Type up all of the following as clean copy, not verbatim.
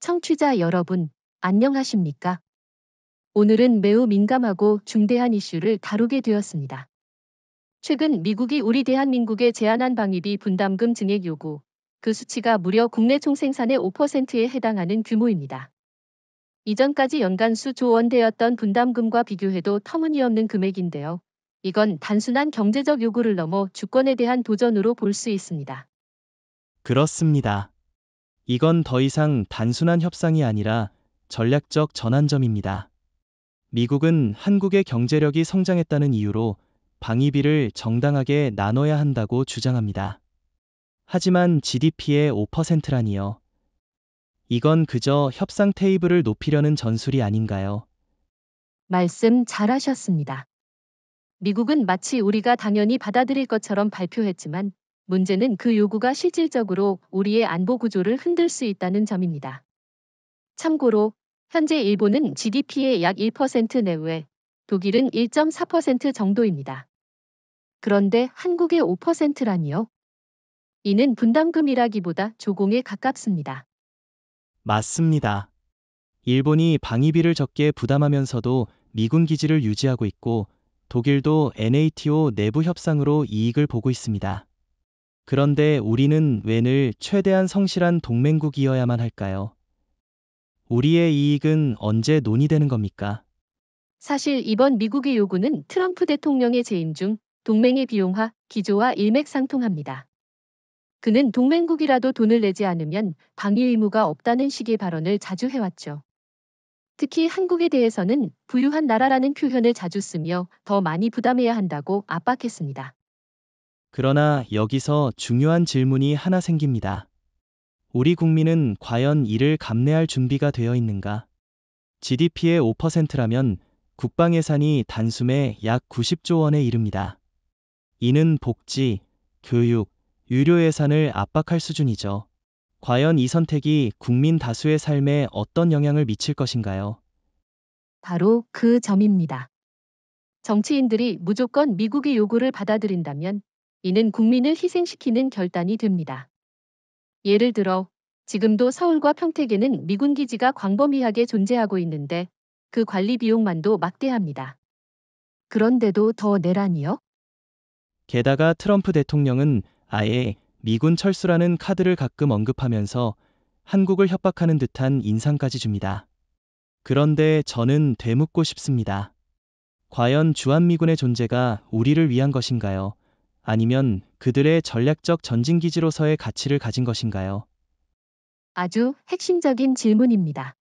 청취자 여러분, 안녕하십니까? 오늘은 매우 민감하고 중대한 이슈를 다루게 되었습니다. 최근 미국이 우리 대한민국에 제안한 방위비 분담금 증액 요구, 그 수치가 무려 국내 총생산의 5%에 해당하는 규모입니다. 이전까지 연간 수조 원대였던 분담금과 비교해도 터무니없는 금액인데요. 이건 단순한 경제적 요구를 넘어 주권에 대한 도전으로 볼 수 있습니다. 그렇습니다. 이건 더 이상 단순한 협상이 아니라 전략적 전환점입니다. 미국은 한국의 경제력이 성장했다는 이유로 방위비를 정당하게 나눠야 한다고 주장합니다. 하지만 GDP의 5%라니요. 이건 그저 협상 테이블을 높이려는 전술이 아닌가요? 말씀 잘하셨습니다. 미국은 마치 우리가 당연히 받아들일 것처럼 발표했지만 문제는 그 요구가 실질적으로 우리의 안보 구조를 흔들 수 있다는 점입니다. 참고로 현재 일본은 GDP의 약 1% 내외, 독일은 1.4% 정도입니다. 그런데 한국의 5%라니요? 이는 분담금이라기보다 조공에 가깝습니다. 맞습니다. 일본이 방위비를 적게 부담하면서도 미군 기지를 유지하고 있고 독일도 NATO 내부 협상으로 이익을 보고 있습니다. 그런데 우리는 왜 늘 최대한 성실한 동맹국이어야만 할까요? 우리의 이익은 언제 논의되는 겁니까? 사실 이번 미국의 요구는 트럼프 대통령의 재임 중 동맹의 비용화 기조와 일맥상통합니다. 그는 동맹국이라도 돈을 내지 않으면 방위 의무가 없다는 식의 발언을 자주 해왔죠. 특히 한국에 대해서는 부유한 나라라는 표현을 자주 쓰며 더 많이 부담해야 한다고 압박했습니다. 그러나 여기서 중요한 질문이 하나 생깁니다. 우리 국민은 과연 이를 감내할 준비가 되어 있는가? GDP의 5%라면 국방 예산이 단숨에 약 90조 원에 이릅니다. 이는 복지, 교육, 유료 예산을 압박할 수준이죠. 과연 이 선택이 국민 다수의 삶에 어떤 영향을 미칠 것인가요? 바로 그 점입니다. 정치인들이 무조건 미국의 요구를 받아들인다면 이는 국민을 희생시키는 결단이 됩니다. 예를 들어 지금도 서울과 평택에는 미군 기지가 광범위하게 존재하고 있는데 그 관리 비용만도 막대합니다. 그런데도 더 내라니요? 게다가 트럼프 대통령은 아예 미군 철수라는 카드를 가끔 언급하면서 한국을 협박하는 듯한 인상까지 줍니다. 그런데 저는 되묻고 싶습니다. 과연 주한미군의 존재가 우리를 위한 것인가요? 아니면 그들의 전략적 전진기지로서의 가치를 가진 것인가요? 아주 핵심적인 질문입니다.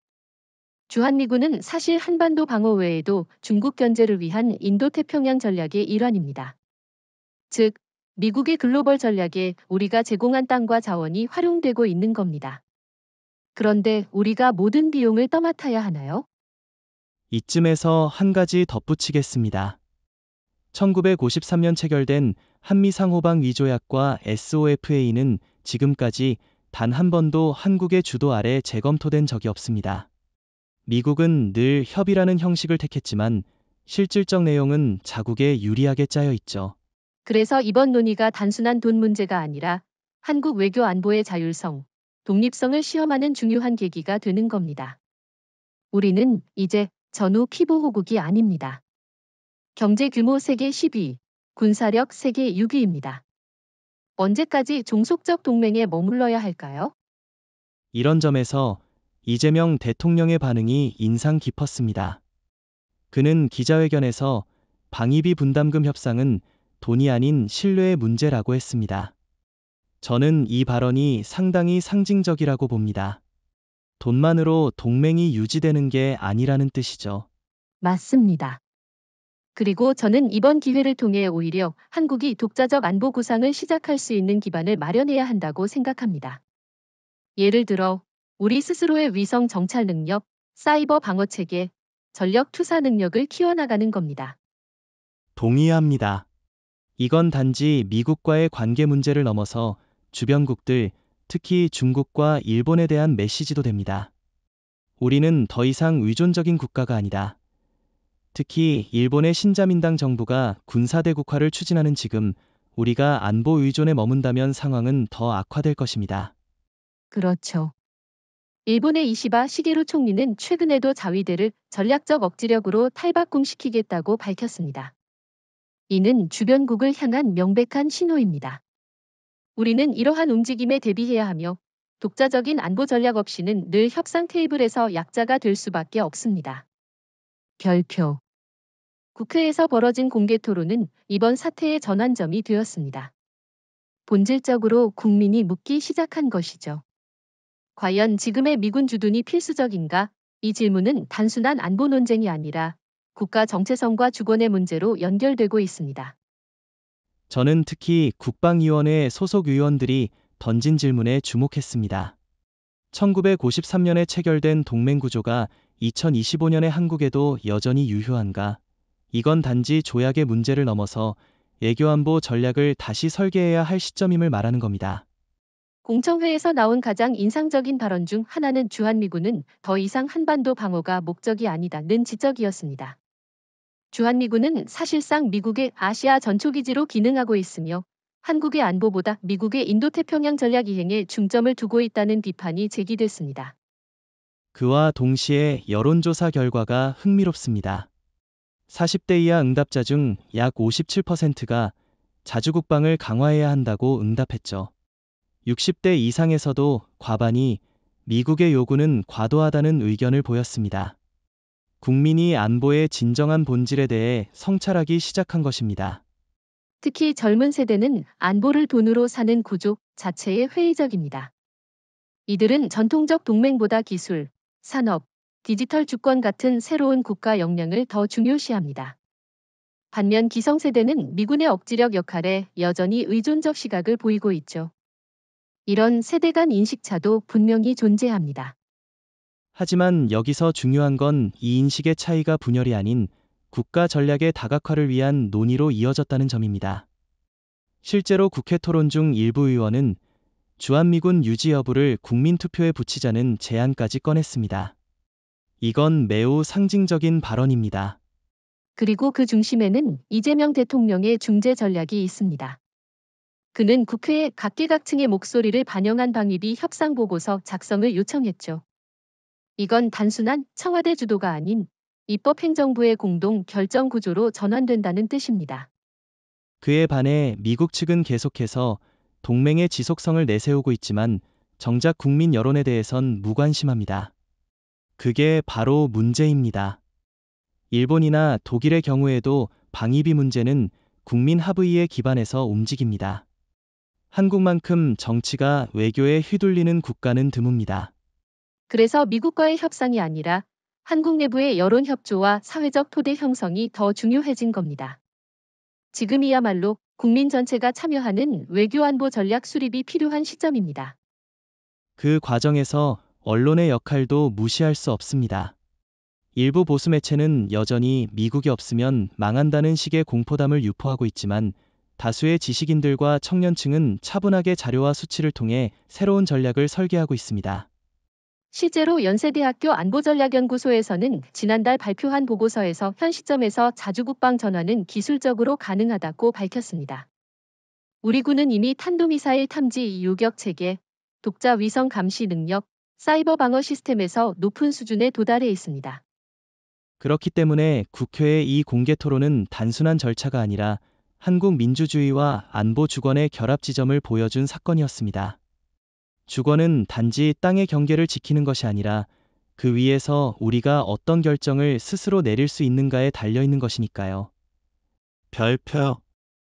주한미군은 사실 한반도 방어 외에도 중국 견제를 위한 인도태평양 전략의 일환입니다. 즉, 미국의 글로벌 전략에 우리가 제공한 땅과 자원이 활용되고 있는 겁니다. 그런데 우리가 모든 비용을 떠맡아야 하나요? 이쯤에서 한 가지 덧붙이겠습니다. 1953년 체결된 한미상호방 위조약과 SOFA는 지금까지 단 한 번도 한국의 주도 아래 재검토된 적이 없습니다. 미국은 늘 협의라는 형식을 택했지만 실질적 내용은 자국에 유리하게 짜여 있죠. 그래서 이번 논의가 단순한 돈 문제가 아니라 한국 외교 안보의 자율성, 독립성을 시험하는 중요한 계기가 되는 겁니다. 우리는 이제 전후 피보호국이 아닙니다. 경제 규모 세계 10위, 군사력 세계 6위입니다. 언제까지 종속적 동맹에 머물러야 할까요? 이런 점에서 이재명 대통령의 반응이 인상 깊었습니다. 그는 기자회견에서 방위비 분담금 협상은 돈이 아닌 신뢰의 문제라고 했습니다. 저는 이 발언이 상당히 상징적이라고 봅니다. 돈만으로 동맹이 유지되는 게 아니라는 뜻이죠. 맞습니다. 그리고 저는 이번 기회를 통해 오히려 한국이 독자적 안보 구상을 시작할 수 있는 기반을 마련해야 한다고 생각합니다. 예를 들어 우리 스스로의 위성 정찰 능력, 사이버 방어 체계, 전력 투사 능력을 키워나가는 겁니다. 동의합니다. 이건 단지 미국과의 관계 문제를 넘어서 주변국들, 특히 중국과 일본에 대한 메시지도 됩니다. 우리는 더 이상 의존적인 국가가 아니다. 특히 일본의 신자민당 정부가 군사대국화를 추진하는 지금 우리가 안보 의존에 머문다면 상황은 더 악화될 것입니다. 그렇죠. 일본의 이시바 시게루 총리는 최근에도 자위대를 전략적 억지력으로 탈바꿈시키겠다고 밝혔습니다. 이는 주변국을 향한 명백한 신호입니다. 우리는 이러한 움직임에 대비해야 하며 독자적인 안보 전략 없이는 늘 협상 테이블에서 약자가 될 수밖에 없습니다. 별표. 국회에서 벌어진 공개 토론은 이번 사태의 전환점이 되었습니다. 본질적으로 국민이 묻기 시작한 것이죠. 과연 지금의 미군 주둔이 필수적인가? 이 질문은 단순한 안보 논쟁이 아니라 국가 정체성과 주권의 문제로 연결되고 있습니다. 저는 특히 국방위원회 소속 의원들이 던진 질문에 주목했습니다. 1953년에 체결된 동맹구조가 2025년의 한국에도 여전히 유효한가? 이건 단지 조약의 문제를 넘어서 외교안보 전략을 다시 설계해야 할 시점임을 말하는 겁니다. 공청회에서 나온 가장 인상적인 발언 중 하나는 주한미군은 더 이상 한반도 방어가 목적이 아니다는 지적이었습니다. 주한미군은 사실상 미국의 아시아 전초기지로 기능하고 있으며 한국의 안보보다 미국의 인도태평양 전략 이행에 중점을 두고 있다는 비판이 제기됐습니다. 그와 동시에 여론조사 결과가 흥미롭습니다. 40대 이하 응답자 중 약 57%가 자주국방을 강화해야 한다고 응답했죠. 60대 이상에서도 과반이 미국의 요구는 과도하다는 의견을 보였습니다. 국민이 안보의 진정한 본질에 대해 성찰하기 시작한 것입니다. 특히 젊은 세대는 안보를 돈으로 사는 구조 자체에 회의적입니다. 이들은 전통적 동맹보다 기술, 산업, 디지털 주권 같은 새로운 국가 역량을 더 중요시합니다. 반면 기성세대는 미군의 억지력 역할에 여전히 의존적 시각을 보이고 있죠. 이런 세대 간 인식차도 분명히 존재합니다. 하지만 여기서 중요한 건 이 인식의 차이가 분열이 아닌 국가 전략의 다각화를 위한 논의로 이어졌다는 점입니다. 실제로 국회 토론 중 일부 의원은 주한미군 유지 여부를 국민투표에 붙이자는 제안까지 꺼냈습니다. 이건 매우 상징적인 발언입니다. 그리고 그 중심에는 이재명 대통령의 중재 전략이 있습니다. 그는 국회에 각계각층의 목소리를 반영한 방위비 협상 보고서 작성을 요청했죠. 이건 단순한 청와대 주도가 아닌 입법행정부의 공동 결정 구조로 전환된다는 뜻입니다. 그에 반해 미국 측은 계속해서 동맹의 지속성을 내세우고 있지만 정작 국민 여론에 대해선 무관심합니다. 그게 바로 문제입니다. 일본이나 독일의 경우에도 방위비 문제는 국민 합의에 기반해서 움직입니다. 한국만큼 정치가 외교에 휘둘리는 국가는 드뭅니다. 그래서 미국과의 협상이 아니라 한국 내부의 여론 협조와 사회적 토대 형성이 더 중요해진 겁니다. 지금이야말로 국민 전체가 참여하는 외교안보 전략 수립이 필요한 시점입니다. 그 과정에서 언론의 역할도 무시할 수 없습니다. 일부 보수 매체는 여전히 미국이 없으면 망한다는 식의 공포담을 유포하고 있지만 다수의 지식인들과 청년층은 차분하게 자료와 수치를 통해 새로운 전략을 설계하고 있습니다. 실제로 연세대학교 안보전략연구소에서는 지난달 발표한 보고서에서 현 시점에서 자주국방 전환은 기술적으로 가능하다고 밝혔습니다. 우리 군은 이미 탄도미사일 탐지 요격 체계, 독자 위성 감시 능력, 사이버 방어 시스템에서 높은 수준에 도달해 있습니다. 그렇기 때문에 국회의 이 공개 토론은 단순한 절차가 아니라 한국 민주주의와 안보 주권의 결합 지점을 보여준 사건이었습니다. 주권은 단지 땅의 경계를 지키는 것이 아니라 그 위에서 우리가 어떤 결정을 스스로 내릴 수 있는가에 달려있는 것이니까요. 별표.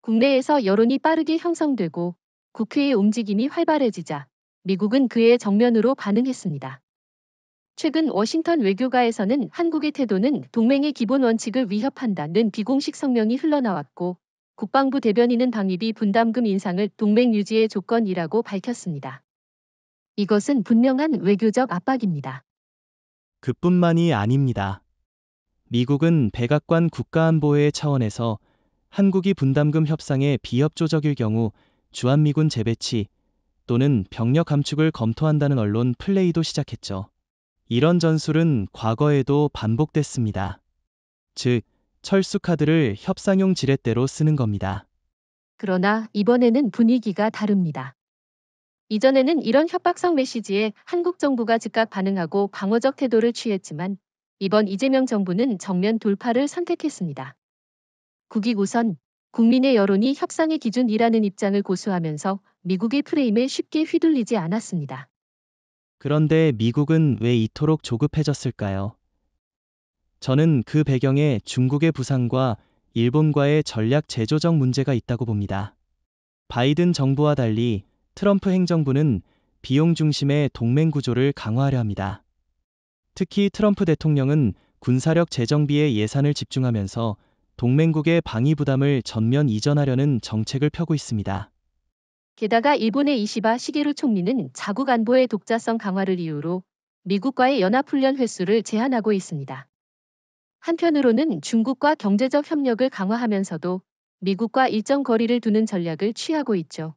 국내에서 여론이 빠르게 형성되고 국회의 움직임이 활발해지자 미국은 그에 정면으로 반응했습니다. 최근 워싱턴 외교가에서는 한국의 태도는 동맹의 기본 원칙을 위협한다는 비공식 성명이 흘러나왔고 국방부 대변인은 방위비 분담금 인상을 동맹 유지의 조건이라고 밝혔습니다. 이것은 분명한 외교적 압박입니다. 그뿐만이 아닙니다. 미국은 백악관 국가안보회 차원에서 한국이 분담금 협상에 비협조적일 경우 주한미군 재배치 또는 병력 감축을 검토한다는 언론 플레이도 시작했죠. 이런 전술은 과거에도 반복됐습니다. 즉, 철수 카드를 협상용 지렛대로 쓰는 겁니다. 그러나 이번에는 분위기가 다릅니다. 이전에는 이런 협박성 메시지에 한국 정부가 즉각 반응하고 방어적 태도를 취했지만 이번 이재명 정부는 정면 돌파를 선택했습니다. 국익 우선, 국민의 여론이 협상의 기준이라는 입장을 고수하면서 미국의 프레임에 쉽게 휘둘리지 않았습니다. 그런데 미국은 왜 이토록 조급해졌을까요? 저는 그 배경에 중국의 부상과 일본과의 전략 제조적 문제가 있다고 봅니다. 바이든 정부와 달리 트럼프 행정부는 비용 중심의 동맹 구조를 강화하려 합니다. 특히 트럼프 대통령은 군사력 재정비에 예산을 집중하면서 동맹국의 방위 부담을 전면 이전하려는 정책을 펴고 있습니다. 게다가 일본의 이시바 시게루 총리는 자국 안보의 독자성 강화를 이유로 미국과의 연합훈련 횟수를 제한하고 있습니다. 한편으로는 중국과 경제적 협력을 강화하면서도 미국과 일정 거리를 두는 전략을 취하고 있죠.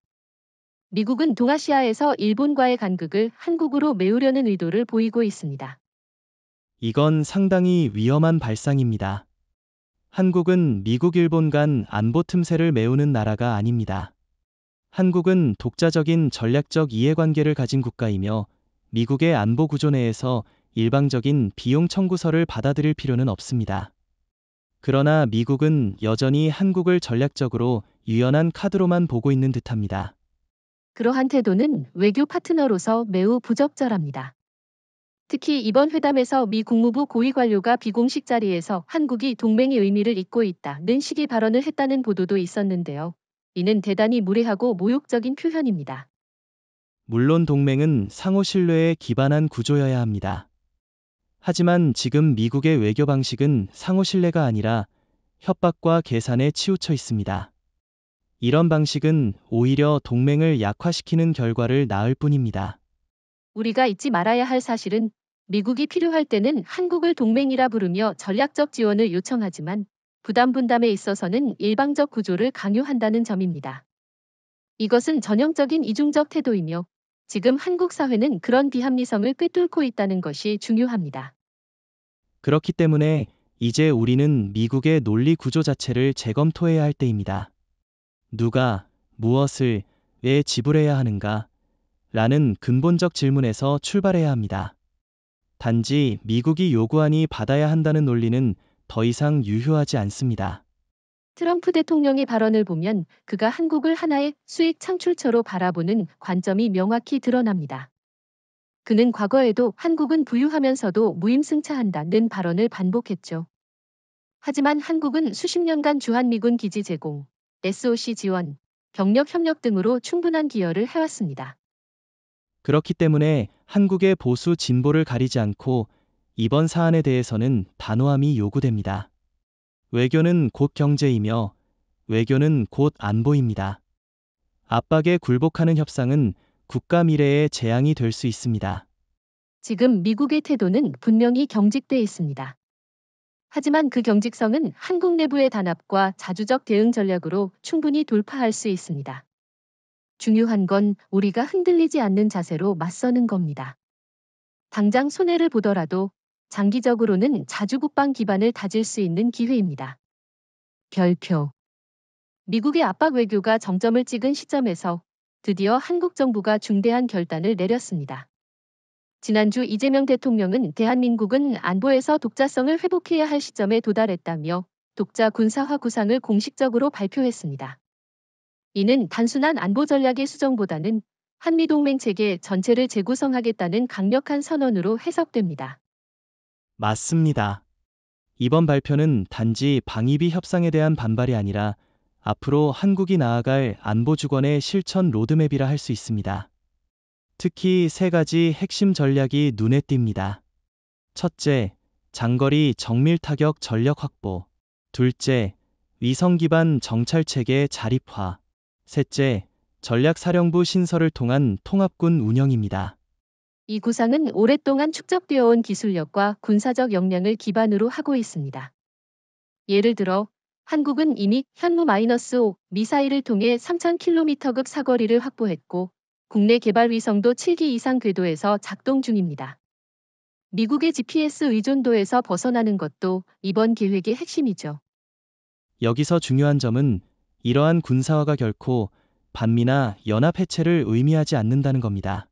미국은 동아시아에서 일본과의 간극을 한국으로 메우려는 의도를 보이고 있습니다. 이건 상당히 위험한 발상입니다. 한국은 미국 일본 간 안보 틈새를 메우는 나라가 아닙니다. 한국은 독자적인 전략적 이해관계를 가진 국가이며 미국의 안보 구조 내에서 일방적인 비용 청구서를 받아들일 필요는 없습니다. 그러나 미국은 여전히 한국을 전략적으로 유연한 카드로만 보고 있는 듯합니다. 그러한 태도는 외교 파트너로서 매우 부적절합니다. 특히 이번 회담에서 미 국무부 고위 관료가 비공식 자리에서 한국이 동맹의 의미를 잊고 있다는 식의 발언을 했다는 보도도 있었는데요. 이는 대단히 무례하고 모욕적인 표현입니다. 물론 동맹은 상호 신뢰에 기반한 구조여야 합니다. 하지만 지금 미국의 외교 방식은 상호 신뢰가 아니라 협박과 계산에 치우쳐 있습니다. 이런 방식은 오히려 동맹을 약화시키는 결과를 낳을 뿐입니다. 우리가 잊지 말아야 할 사실은 미국이 필요할 때는 한국을 동맹이라 부르며 전략적 지원을 요청하지만 부담 분담에 있어서는 일방적 구조를 강요한다는 점입니다. 이것은 전형적인 이중적 태도이며 지금 한국 사회는 그런 비합리성을 꿰뚫고 있다는 것이 중요합니다. 그렇기 때문에 이제 우리는 미국의 논리 구조 자체를 재검토해야 할 때입니다. 누가, 무엇을, 왜 지불해야 하는가? 라는 근본적 질문에서 출발해야 합니다. 단지 미국이 요구하니 받아야 한다는 논리는 더 이상 유효하지 않습니다. 트럼프 대통령의 발언을 보면 그가 한국을 하나의 수익 창출처로 바라보는 관점이 명확히 드러납니다. 그는 과거에도 한국은 부유하면서도 무임승차한다는 발언을 반복했죠. 하지만 한국은 수십 년간 주한미군 기지 제공, SOC 지원, 경력 협력 등으로 충분한 기여를 해왔습니다. 그렇기 때문에 한국의 보수 진보를 가리지 않고 이번 사안에 대해서는 단호함이 요구됩니다. 외교는 곧 경제이며 외교는 곧 안보입니다. 압박에 굴복하는 협상은 국가 미래에 재앙이 될 수 있습니다. 지금 미국의 태도는 분명히 경직돼 있습니다. 하지만 그 경직성은 한국 내부의 단합과 자주적 대응 전략으로 충분히 돌파할 수 있습니다. 중요한 건 우리가 흔들리지 않는 자세로 맞서는 겁니다. 당장 손해를 보더라도 장기적으로는 자주국방 기반을 다질 수 있는 기회입니다. 별표. 미국의 압박 외교가 정점을 찍은 시점에서 드디어 한국 정부가 중대한 결단을 내렸습니다. 지난주 이재명 대통령은 대한민국은 안보에서 독자성을 회복해야 할 시점에 도달했다며 독자 군사화 구상을 공식적으로 발표했습니다. 이는 단순한 안보 전략의 수정보다는 한미동맹 체계 전체를 재구성하겠다는 강력한 선언으로 해석됩니다. 맞습니다. 이번 발표는 단지 방위비 협상에 대한 반발이 아니라 앞으로 한국이 나아갈 안보 주권의 실천 로드맵이라 할 수 있습니다. 특히 세 가지 핵심 전략이 눈에 띕니다. 첫째, 장거리 정밀 타격 전력 확보. 둘째, 위성 기반 정찰 체계 자립화. 셋째, 전략사령부 신설을 통한 통합군 운영입니다. 이 구상은 오랫동안 축적되어 온 기술력과 군사적 역량을 기반으로 하고 있습니다. 예를 들어 한국은 이미 현무-5 미사일을 통해 3,000km급 사거리를 확보했고 국내 개발 위성도 7기 이상 궤도에서 작동 중입니다. 미국의 GPS 의존도에서 벗어나는 것도 이번 계획의 핵심이죠. 여기서 중요한 점은 이러한 군사화가 결코 반미나 연합 해체를 의미하지 않는다는 겁니다.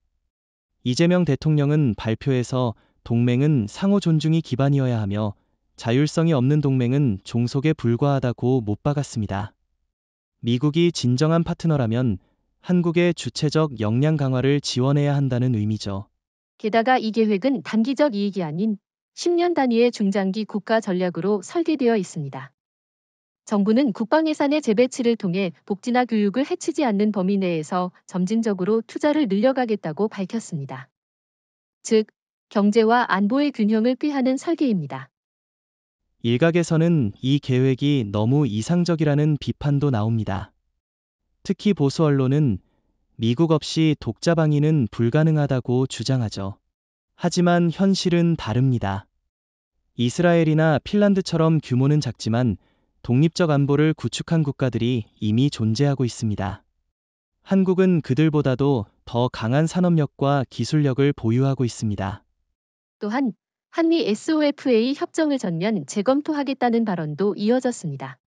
이재명 대통령은 발표에서 동맹은 상호 존중이 기반이어야 하며 자율성이 없는 동맹은 종속에 불과하다고 못 박았습니다. 미국이 진정한 파트너라면 한국의 주체적 역량 강화를 지원해야 한다는 의미죠. 게다가 이 계획은 단기적 이익이 아닌 10년 단위의 중장기 국가 전략으로 설계되어 있습니다. 정부는 국방 예산의 재배치를 통해 복지나 교육을 해치지 않는 범위 내에서 점진적으로 투자를 늘려가겠다고 밝혔습니다. 즉, 경제와 안보의 균형을 꾀하는 설계입니다. 일각에서는 이 계획이 너무 이상적이라는 비판도 나옵니다. 특히 보수 언론은 미국 없이 독자 방위는 불가능하다고 주장하죠. 하지만 현실은 다릅니다. 이스라엘이나 핀란드처럼 규모는 작지만 독립적 안보를 구축한 국가들이 이미 존재하고 있습니다. 한국은 그들보다도 더 강한 산업력과 기술력을 보유하고 있습니다. 또한 한미 SOFA 협정을 전면 재검토하겠다는 발언도 이어졌습니다.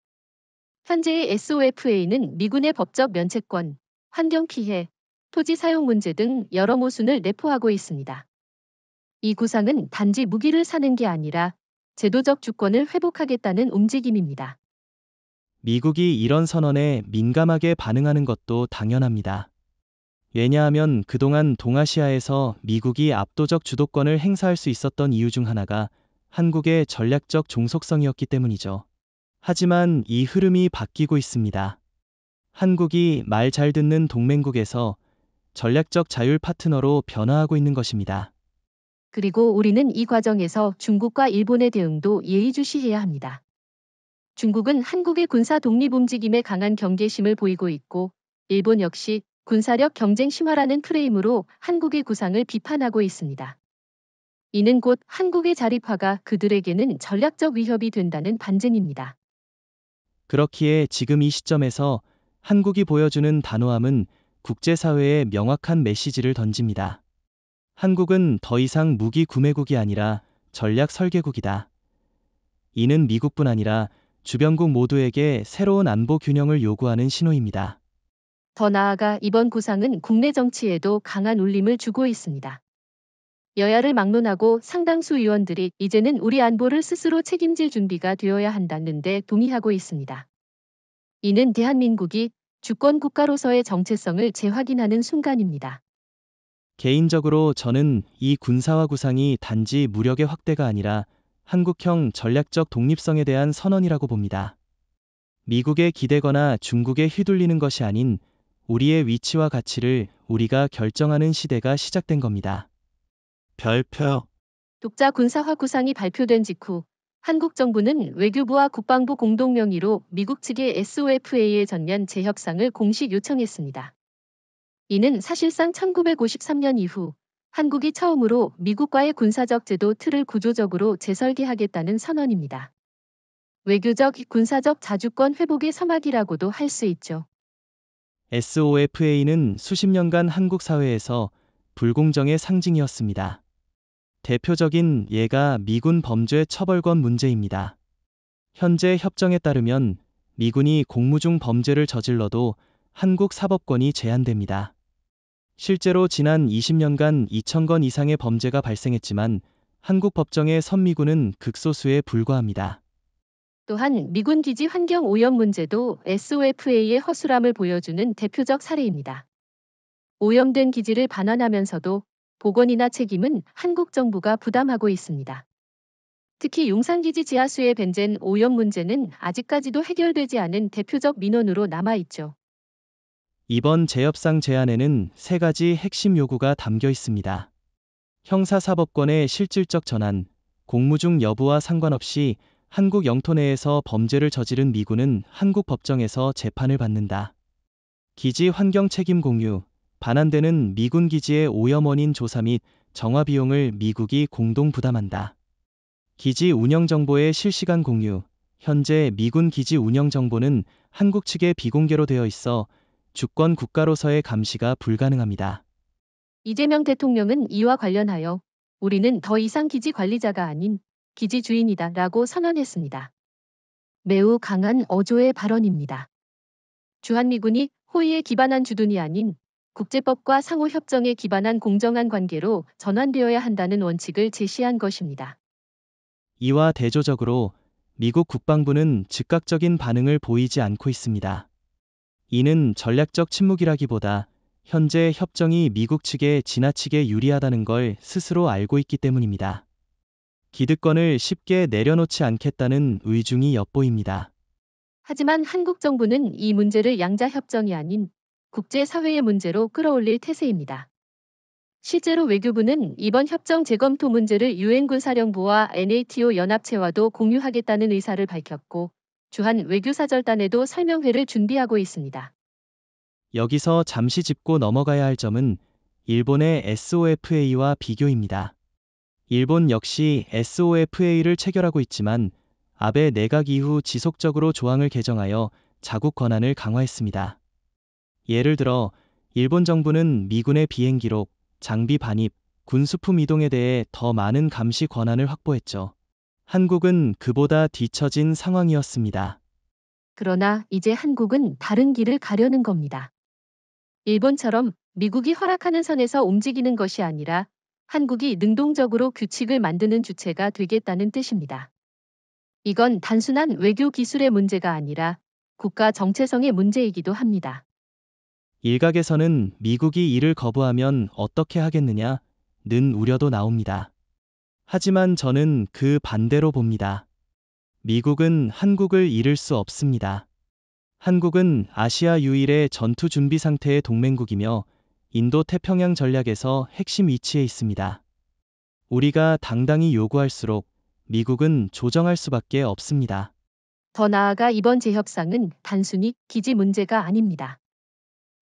현재의 SOFA는 미군의 법적 면책권, 환경 피해, 토지 사용 문제 등 여러 모순을 내포하고 있습니다. 이 구상은 단지 무기를 사는 게 아니라 제도적 주권을 회복하겠다는 움직임입니다. 미국이 이런 선언에 민감하게 반응하는 것도 당연합니다. 왜냐하면 그동안 동아시아에서 미국이 압도적 주도권을 행사할 수 있었던 이유 중 하나가 한국의 전략적 종속성이었기 때문이죠. 하지만 이 흐름이 바뀌고 있습니다. 한국이 말 잘 듣는 동맹국에서 전략적 자율 파트너로 변화하고 있는 것입니다. 그리고 우리는 이 과정에서 중국과 일본의 대응도 예의주시해야 합니다. 중국은 한국의 군사 독립 움직임에 강한 경계심을 보이고 있고, 일본 역시 군사력 경쟁 심화라는 프레임으로 한국의 구상을 비판하고 있습니다. 이는 곧 한국의 자립화가 그들에게는 전략적 위협이 된다는 반증입니다. 그렇기에 지금 이 시점에서 한국이 보여주는 단호함은 국제사회에 명확한 메시지를 던집니다. 한국은 더 이상 무기 구매국이 아니라 전략 설계국이다. 이는 미국뿐 아니라 주변국 모두에게 새로운 안보 균형을 요구하는 신호입니다. 더 나아가 이번 구상은 국내 정치에도 강한 울림을 주고 있습니다. 여야를 막론하고 상당수 의원들이 이제는 우리 안보를 스스로 책임질 준비가 되어야 한다는 데 동의하고 있습니다. 이는 대한민국이 주권 국가로서의 정체성을 재확인하는 순간입니다. 개인적으로 저는 이 군사화 구상이 단지 무력의 확대가 아니라 한국형 전략적 독립성에 대한 선언이라고 봅니다. 미국에 기대거나 중국에 휘둘리는 것이 아닌 우리의 위치와 가치를 우리가 결정하는 시대가 시작된 겁니다. 별표. 독자 군사화 구상이 발표된 직후 한국 정부는 외교부와 국방부 공동 명의로 미국 측의 SOFA의 전면 재협상을 공식 요청했습니다. 이는 사실상 1953년 이후 한국이 처음으로 미국과의 군사적 제도 틀을 구조적으로 재설계하겠다는 선언입니다. 외교적, 군사적 자주권 회복의 서막이라고도 할 수 있죠. SOFA는 수십 년간 한국 사회에서 불공정의 상징이었습니다. 대표적인 예가 미군 범죄 처벌권 문제입니다. 현재 협정에 따르면 미군이 공무 중 범죄를 저질러도 한국 사법권이 제한됩니다. 실제로 지난 20년간 2,000건 이상의 범죄가 발생했지만 한국 법정의 선미군은 극소수에 불과합니다. 또한 미군 기지 환경 오염 문제도 SOFA의 허술함을 보여주는 대표적 사례입니다. 오염된 기지를 반환하면서도 복원이나 책임은 한국 정부가 부담하고 있습니다. 특히 용산기지 지하수의 벤젠 오염 문제는 아직까지도 해결되지 않은 대표적 민원으로 남아있죠. 이번 재협상 제안에는 세 가지 핵심 요구가 담겨 있습니다. 형사사법권의 실질적 전환, 공무 중 여부와 상관없이 한국 영토 내에서 범죄를 저지른 미군은 한국 법정에서 재판을 받는다. 기지 환경 책임 공유, 반환되는 미군 기지의 오염 원인 조사 및 정화 비용을 미국이 공동 부담한다. 기지 운영 정보의 실시간 공유, 현재 미군 기지 운영 정보는 한국 측에 비공개로 되어 있어 주권 국가로서의 감시가 불가능합니다. 이재명 대통령은 이와 관련하여 우리는 더 이상 기지 관리자가 아닌 기지 주인이다 라고 선언했습니다. 매우 강한 어조의 발언입니다. 주한미군이 호의에 기반한 주둔이 아닌 국제법과 상호협정에 기반한 공정한 관계로 전환되어야 한다는 원칙을 제시한 것입니다. 이와 대조적으로 미국 국방부는 즉각적인 반응을 보이지 않고 있습니다. 이는 전략적 침묵이라기보다 현재 협정이 미국 측에 지나치게 유리하다는 걸 스스로 알고 있기 때문입니다. 기득권을 쉽게 내려놓지 않겠다는 의중이 엿보입니다. 하지만 한국 정부는 이 문제를 양자협정이 아닌 국제사회의 문제로 끌어올릴 태세입니다. 실제로 외교부는 이번 협정 재검토 문제를 유엔군사령부와 NATO 연합체와도 공유하겠다는 의사를 밝혔고 주한 외교사절단에도 설명회를 준비하고 있습니다. 여기서 잠시 짚고 넘어가야 할 점은 일본의 SOFA와 비교입니다. 일본 역시 SOFA를 체결하고 있지만 아베 내각 이후 지속적으로 조항을 개정하여 자국 권한을 강화했습니다. 예를 들어 일본 정부는 미군의 비행 기록, 장비 반입, 군수품 이동에 대해 더 많은 감시 권한을 확보했죠. 한국은 그보다 뒤처진 상황이었습니다. 그러나 이제 한국은 다른 길을 가려는 겁니다. 일본처럼 미국이 허락하는 선에서 움직이는 것이 아니라 한국이 능동적으로 규칙을 만드는 주체가 되겠다는 뜻입니다. 이건 단순한 외교 기술의 문제가 아니라 국가 정체성의 문제이기도 합니다. 일각에서는 미국이 이를 거부하면 어떻게 하겠느냐는 우려도 나옵니다. 하지만 저는 그 반대로 봅니다. 미국은 한국을 잃을 수 없습니다. 한국은 아시아 유일의 전투 준비 상태의 동맹국이며 인도 태평양 전략에서 핵심 위치에 있습니다. 우리가 당당히 요구할수록 미국은 조정할 수밖에 없습니다. 더 나아가 이번 재협상은 단순히 기지 문제가 아닙니다.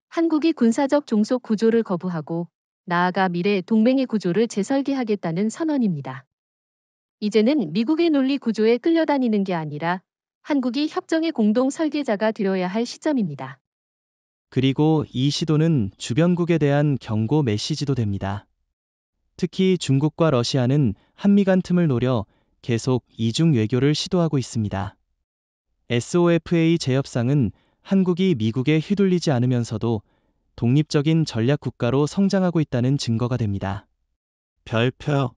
한국이 군사적 종속 구조를 거부하고 나아가 미래 동맹의 구조를 재설계하겠다는 선언입니다. 이제는 미국의 논리 구조에 끌려다니는 게 아니라 한국이 협정의 공동 설계자가 되어야 할 시점입니다. 그리고 이 시도는 주변국에 대한 경고 메시지도 됩니다. 특히 중국과 러시아는 한미 간 틈을 노려 계속 이중 외교를 시도하고 있습니다. SOFA 재협상은 한국이 미국에 휘둘리지 않으면서도 독립적인 전략 국가로 성장하고 있다는 증거가 됩니다. 별표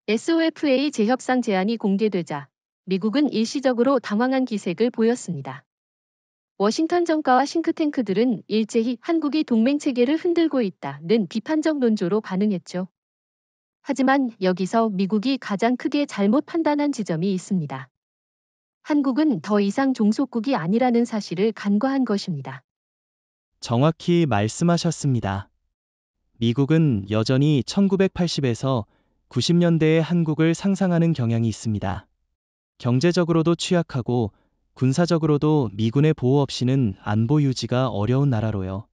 SOFA 재협상 제안이 공개되자 미국은 일시적으로 당황한 기색을 보였습니다. 워싱턴 정가와 싱크탱크들은 일제히 한국이 동맹 체계를 흔들고 있다는 비판적 논조로 반응했죠. 하지만 여기서 미국이 가장 크게 잘못 판단한 지점이 있습니다. 한국은 더 이상 종속국이 아니라는 사실을 간과한 것입니다. 정확히 말씀하셨습니다. 미국은 여전히 1980에서 90년대의 한국을 상상하는 경향이 있습니다. 경제적으로도 취약하고 군사적으로도 미군의 보호 없이는 안보 유지가 어려운 나라로요.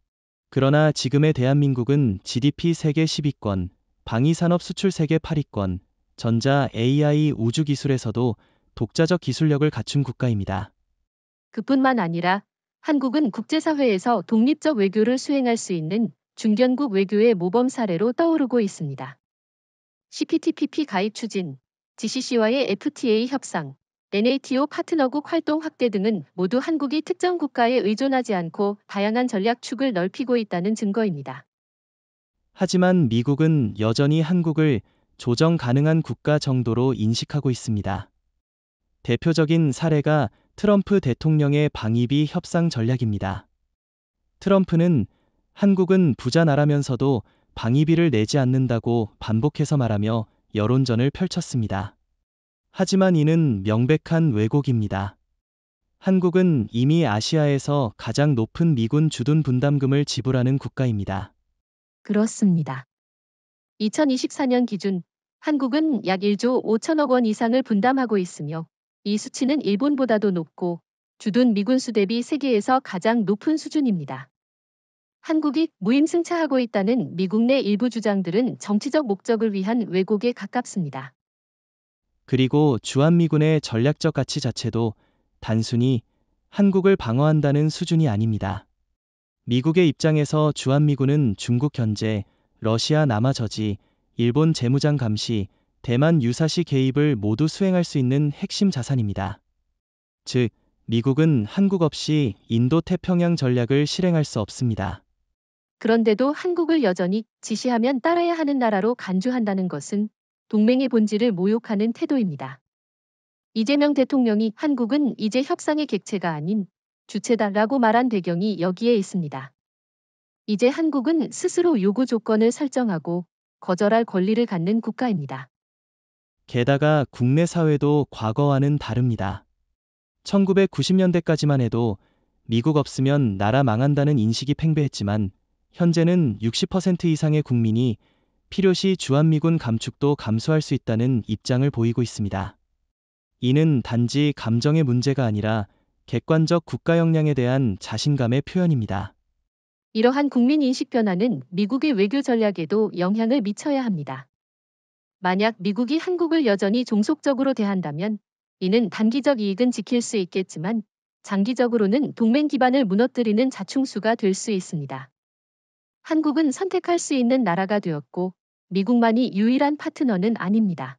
그러나 지금의 대한민국은 GDP 세계 10위권, 방위산업 수출 세계 8위권, 전자 AI 우주 기술에서도 독자적 기술력을 갖춘 국가입니다. 그뿐만 아니라 한국은 국제사회에서 독립적 외교를 수행할 수 있는 중견국 외교의 모범 사례로 떠오르고 있습니다. CPTPP 가입 추진, GCC와의 FTA 협상, NATO 파트너국 활동 확대 등은 모두 한국이 특정 국가에 의존하지 않고 다양한 전략 축을 넓히고 있다는 증거입니다. 하지만 미국은 여전히 한국을 조정 가능한 국가 정도로 인식하고 있습니다. 대표적인 사례가 트럼프 대통령의 방위비 협상 전략입니다. 트럼프는 한국은 부자 나라면서도 방위비를 내지 않는다고 반복해서 말하며 여론전을 펼쳤습니다. 하지만 이는 명백한 왜곡입니다. 한국은 이미 아시아에서 가장 높은 미군 주둔 분담금을 지불하는 국가입니다. 그렇습니다. 2024년 기준 한국은 약 1조 5천억 원 이상을 분담하고 있으며 이 수치는 일본보다도 높고 주둔 미군수 대비 세계에서 가장 높은 수준입니다. 한국이 무임승차하고 있다는 미국 내 일부 주장들은 정치적 목적을 위한 왜곡에 가깝습니다. 그리고 주한미군의 전략적 가치 자체도 단순히 한국을 방어한다는 수준이 아닙니다. 미국의 입장에서 주한미군은 중국 견제, 러시아 남하 저지, 일본 재무장 감시, 대만 유사시 개입을 모두 수행할 수 있는 핵심 자산입니다. 즉, 미국은 한국 없이 인도 태평양 전략을 실행할 수 없습니다. 그런데도 한국을 여전히 지시하면 따라야 하는 나라로 간주한다는 것은 동맹의 본질을 모욕하는 태도입니다. 이재명 대통령이 한국은 이제 협상의 객체가 아닌 주체다라고 말한 배경이 여기에 있습니다. 이제 한국은 스스로 요구 조건을 설정하고 거절할 권리를 갖는 국가입니다. 게다가 국내 사회도 과거와는 다릅니다. 1990년대까지만 해도 미국 없으면 나라 망한다는 인식이 팽배했지만 현재는 60% 이상의 국민이 필요시 주한미군 감축도 감수할 수 있다는 입장을 보이고 있습니다. 이는 단지 감정의 문제가 아니라 객관적 국가 역량에 대한 자신감의 표현입니다. 이러한 국민 인식 변화는 미국의 외교 전략에도 영향을 미쳐야 합니다. 만약 미국이 한국을 여전히 종속적으로 대한다면 이는 단기적 이익은 지킬 수 있겠지만 장기적으로는 동맹 기반을 무너뜨리는 자충수가 될 수 있습니다. 한국은 선택할 수 있는 나라가 되었고 미국만이 유일한 파트너는 아닙니다.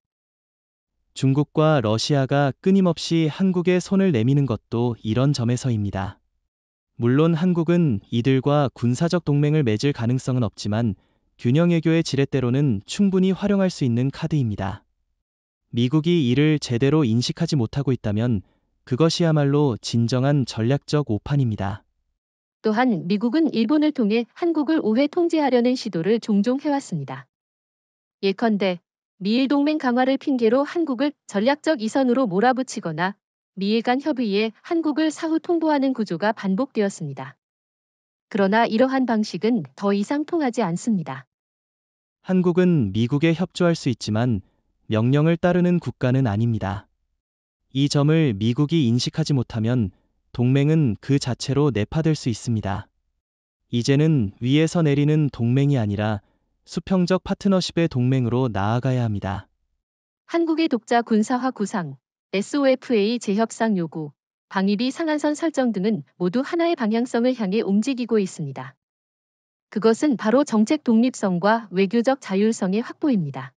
중국과 러시아가 끊임없이 한국에 손을 내미는 것도 이런 점에서입니다. 물론 한국은 이들과 군사적 동맹을 맺을 가능성은 없지만 균형 외교의 지렛대로는 충분히 활용할 수 있는 카드입니다. 미국이 이를 제대로 인식하지 못하고 있다면 그것이야말로 진정한 전략적 오판입니다. 또한 미국은 일본을 통해 한국을 오해 통제하려는 시도를 종종 해왔습니다. 예컨대 미일 동맹 강화를 핑계로 한국을 전략적 이선으로 몰아붙이거나 미일 간 협의에 한국을 사후 통보하는 구조가 반복되었습니다. 그러나 이러한 방식은 더 이상 통하지 않습니다. 한국은 미국에 협조할 수 있지만 명령을 따르는 국가는 아닙니다. 이 점을 미국이 인식하지 못하면 동맹은 그 자체로 내파될 수 있습니다. 이제는 위에서 내리는 동맹이 아니라 수평적 파트너십의 동맹으로 나아가야 합니다. 한국의 독자 군사화 구상, SOFA 재협상 요구, 방위비 상한선 설정 등은 모두 하나의 방향성을 향해 움직이고 있습니다. 그것은 바로 정책 독립성과 외교적 자율성의 확보입니다.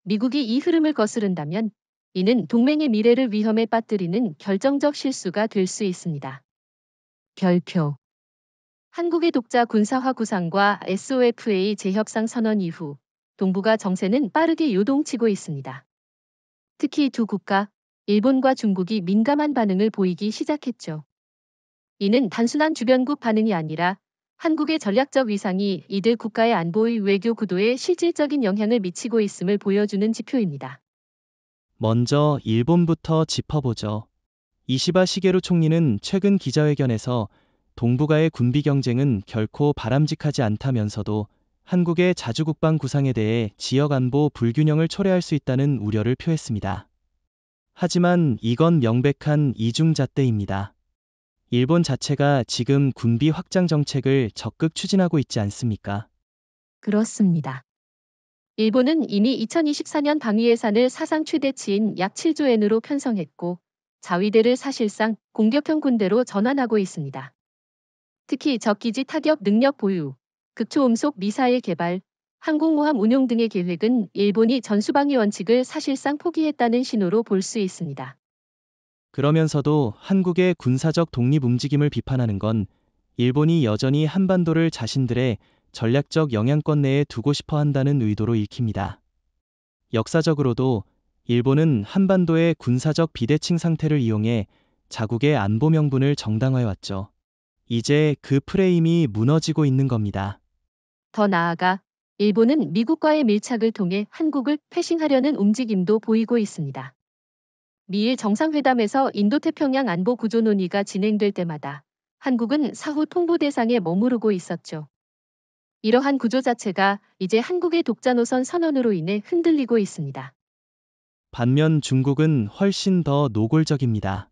미국이 이 흐름을 거스른다면 이는 동맹의 미래를 위험에 빠뜨리는 결정적 실수가 될 수 있습니다. 별표. 한국의 독자 군사화 구상과 SOFA 재협상 선언 이후 동북아 정세는 빠르게 요동치고 있습니다. 특히 두 국가, 일본과 중국이 민감한 반응을 보이기 시작했죠. 이는 단순한 주변국 반응이 아니라 한국의 전략적 위상이 이들 국가의 안보의 외교 구도에 실질적인 영향을 미치고 있음을 보여주는 지표입니다. 먼저 일본부터 짚어보죠. 이시바 시게루 총리는 최근 기자회견에서 동북아의 군비 경쟁은 결코 바람직하지 않다면서도 한국의 자주국방 구상에 대해 지역 안보 불균형을 초래할 수 있다는 우려를 표했습니다. 하지만 이건 명백한 이중잣대입니다. 일본 자체가 지금 군비 확장 정책을 적극 추진하고 있지 않습니까? 그렇습니다. 일본은 이미 2024년 방위 예산을 사상 최대치인 약 7조 엔으로 편성했고 자위대를 사실상 공격형 군대로 전환하고 있습니다. 특히 적기지 타격 능력 보유, 극초음속 미사일 개발, 항공모함 운용 등의 계획은 일본이 전수방위 원칙을 사실상 포기했다는 신호로 볼 수 있습니다. 그러면서도 한국의 군사적 독립 움직임을 비판하는 건 일본이 여전히 한반도를 자신들의 전략적 영향권 내에 두고 싶어 한다는 의도로 읽힙니다. 역사적으로도 일본은 한반도의 군사적 비대칭 상태를 이용해 자국의 안보 명분을 정당화해왔죠. 이제 그 프레임이 무너지고 있는 겁니다. 더 나아가 일본은 미국과의 밀착을 통해 한국을 패싱하려는 움직임도 보이고 있습니다. 미일 정상회담에서 인도태평양 안보 구조 논의가 진행될 때마다 한국은 사후 통보 대상에 머무르고 있었죠. 이러한 구조 자체가 이제 한국의 독자 노선 선언으로 인해 흔들리고 있습니다. 반면 중국은 훨씬 더 노골적입니다.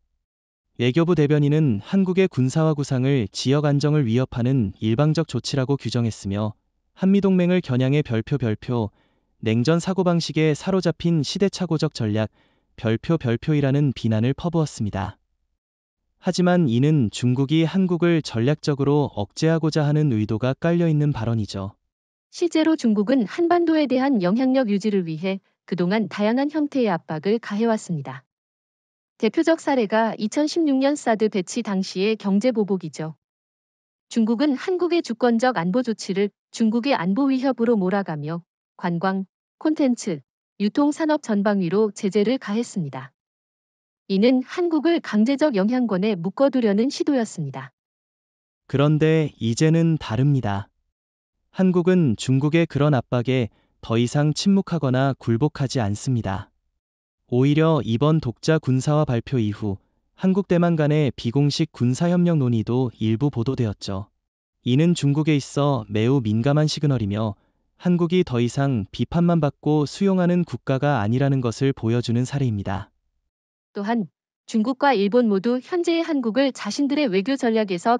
외교부 대변인은 한국의 군사화 구상을 지역 안정을 위협하는 일방적 조치라고 규정했으며 한미동맹을 겨냥해 별표, 냉전 사고방식에 사로잡힌 시대착오적 전략, 별표이라는 비난을 퍼부었습니다. 하지만 이는 중국이 한국을 전략적으로 억제하고자 하는 의도가 깔려있는 발언이죠. 실제로 중국은 한반도에 대한 영향력 유지를 위해 그동안 다양한 형태의 압박을 가해왔습니다. 대표적 사례가 2016년 사드 배치 당시의 경제 보복이죠. 중국은 한국의 주권적 안보 조치를 중국의 안보 위협으로 몰아가며 관광, 콘텐츠, 유통산업 전방위로 제재를 가했습니다. 이는 한국을 강제적 영향권에 묶어두려는 시도였습니다. 그런데 이제는 다릅니다. 한국은 중국의 그런 압박에 더 이상 침묵하거나 굴복하지 않습니다. 오히려 이번 독자 군사화 발표 이후 한국 대만 간의 비공식 군사협력 논의도 일부 보도되었죠. 이는 중국에 있어 매우 민감한 시그널이며 한국이 더 이상 비판만 받고 수용하는 국가가 아니라는 것을 보여주는 사례입니다. 또한 중국과 일본 모두 현재의 한국을 자신들의 외교 전략에서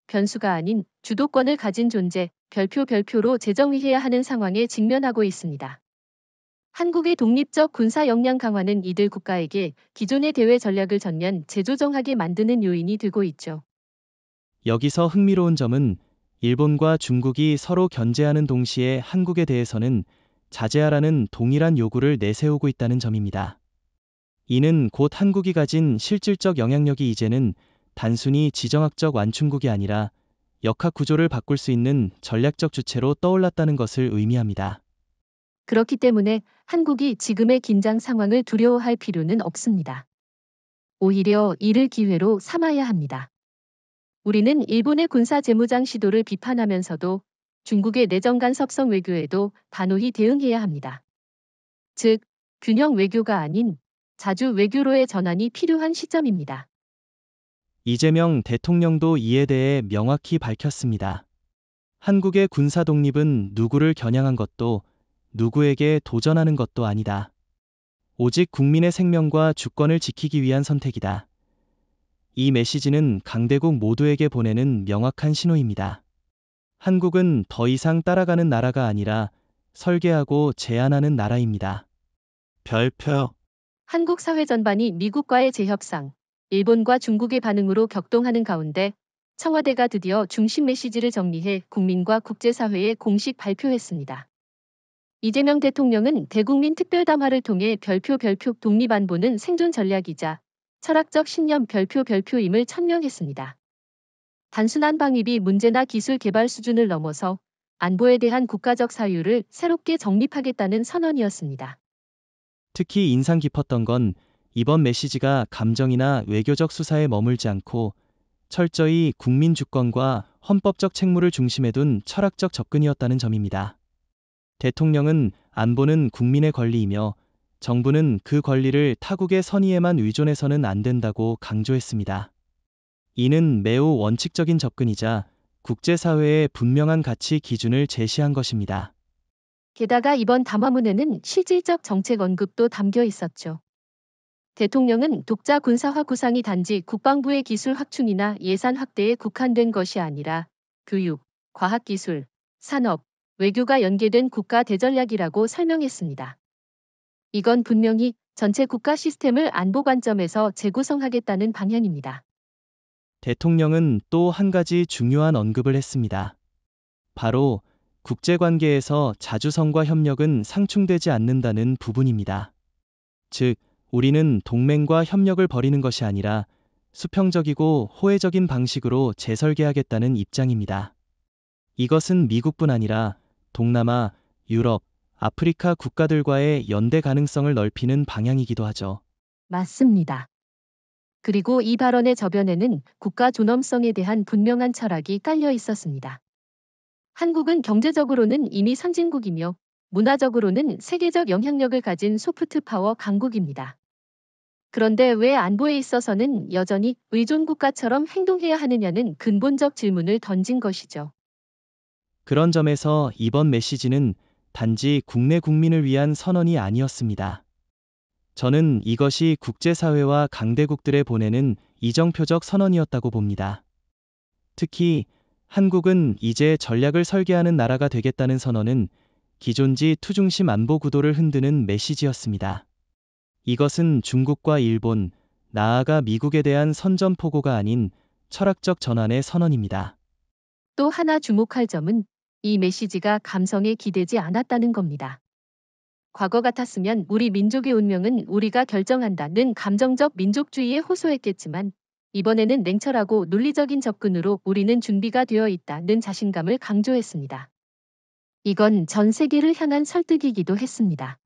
변수가 아닌 주도권을 가진 존재, 별표로 재정의해야 하는 상황에 직면하고 있습니다. 한국의 독립적 군사 역량 강화는 이들 국가에게 기존의 대외 전략을 전면 재조정하게 만드는 요인이 되고 있죠. 여기서 흥미로운 점은 일본과 중국이 서로 견제하는 동시에 한국에 대해서는 자제하라는 동일한 요구를 내세우고 있다는 점입니다. 이는 곧 한국이 가진 실질적 영향력이 이제는 단순히 지정학적 완충국이 아니라 역학 구조를 바꿀 수 있는 전략적 주체로 떠올랐다는 것을 의미합니다. 그렇기 때문에 한국이 지금의 긴장 상황을 두려워할 필요는 없습니다. 오히려 이를 기회로 삼아야 합니다. 우리는 일본의 군사 재무장 시도를 비판하면서도 중국의 내정 간섭성 외교에도 단호히 대응해야 합니다. 즉, 균형 외교가 아닌 자주 외교로의 전환이 필요한 시점입니다. 이재명 대통령도 이에 대해 명확히 밝혔습니다. 한국의 군사 독립은 누구를 겨냥한 것도 누구에게 도전하는 것도 아니다. 오직 국민의 생명과 주권을 지키기 위한 선택이다. 이 메시지는 강대국 모두에게 보내는 명확한 신호입니다. 한국은 더 이상 따라가는 나라가 아니라 설계하고 제안하는 나라입니다. 별표. 한국 사회 전반이 미국과의 재협상, 일본과 중국의 반응으로 격동하는 가운데 청와대가 드디어 중심 메시지를 정리해 국민과 국제사회에 공식 발표했습니다. 이재명 대통령은 대국민 특별담화를 통해 별표 독립안보는 생존 전략이자 철학적 신념 별표임을 천명했습니다. 단순한 방위비 문제나 기술 개발 수준을 넘어서 안보에 대한 국가적 사유를 새롭게 정립하겠다는 선언이었습니다. 특히 인상 깊었던 건 이번 메시지가 감정이나 외교적 수사에 머물지 않고 철저히 국민 주권과 헌법적 책무를 중심에 둔 철학적 접근이었다는 점입니다. 대통령은 안보는 국민의 권리이며 정부는 그 권리를 타국의 선의에만 의존해서는 안 된다고 강조했습니다. 이는 매우 원칙적인 접근이자 국제사회의 분명한 가치 기준을 제시한 것입니다. 게다가 이번 담화문에는 실질적 정책 언급도 담겨 있었죠. 대통령은 독자 군사화 구상이 단지 국방부의 기술 확충이나 예산 확대에 국한된 것이 아니라 교육, 과학기술, 산업, 외교가 연계된 국가 대전략이라고 설명했습니다. 이건 분명히 전체 국가 시스템을 안보 관점에서 재구성하겠다는 방향입니다. 대통령은 또 한 가지 중요한 언급을 했습니다. 바로 국제관계에서 자주성과 협력은 상충되지 않는다는 부분입니다. 즉, 우리는 동맹과 협력을 벌이는 것이 아니라 수평적이고 호혜적인 방식으로 재설계하겠다는 입장입니다. 이것은 미국뿐 아니라 동남아, 유럽, 아프리카 국가들과의 연대 가능성을 넓히는 방향이기도 하죠. 맞습니다. 그리고 이 발언의 저변에는 국가 존엄성에 대한 분명한 철학이 깔려 있었습니다. 한국은 경제적으로는 이미 선진국이며 문화적으로는 세계적 영향력을 가진 소프트 파워 강국입니다. 그런데 왜 안보에 있어서는 여전히 의존 국가처럼 행동해야 하느냐는 근본적 질문을 던진 것이죠. 그런 점에서 이번 메시지는 단지 국내 국민을 위한 선언이 아니었습니다. 저는 이것이 국제사회와 강대국들에 보내는 이정표적 선언이었다고 봅니다. 특히 한국은 이제 전략을 설계하는 나라가 되겠다는 선언은 기존지 투중심 안보 구도를 흔드는 메시지였습니다. 이것은 중국과 일본, 나아가 미국에 대한 선전포고가 아닌 철학적 전환의 선언입니다. 또 하나 주목할 점은 이 메시지가 감성에 기대지 않았다는 겁니다. 과거 같았으면 우리 민족의 운명은 우리가 결정한다는 감정적 민족주의에 호소했겠지만 이번에는 냉철하고 논리적인 접근으로 우리는 준비가 되어 있다는 자신감을 강조했습니다. 이건 전 세계를 향한 설득이기도 했습니다.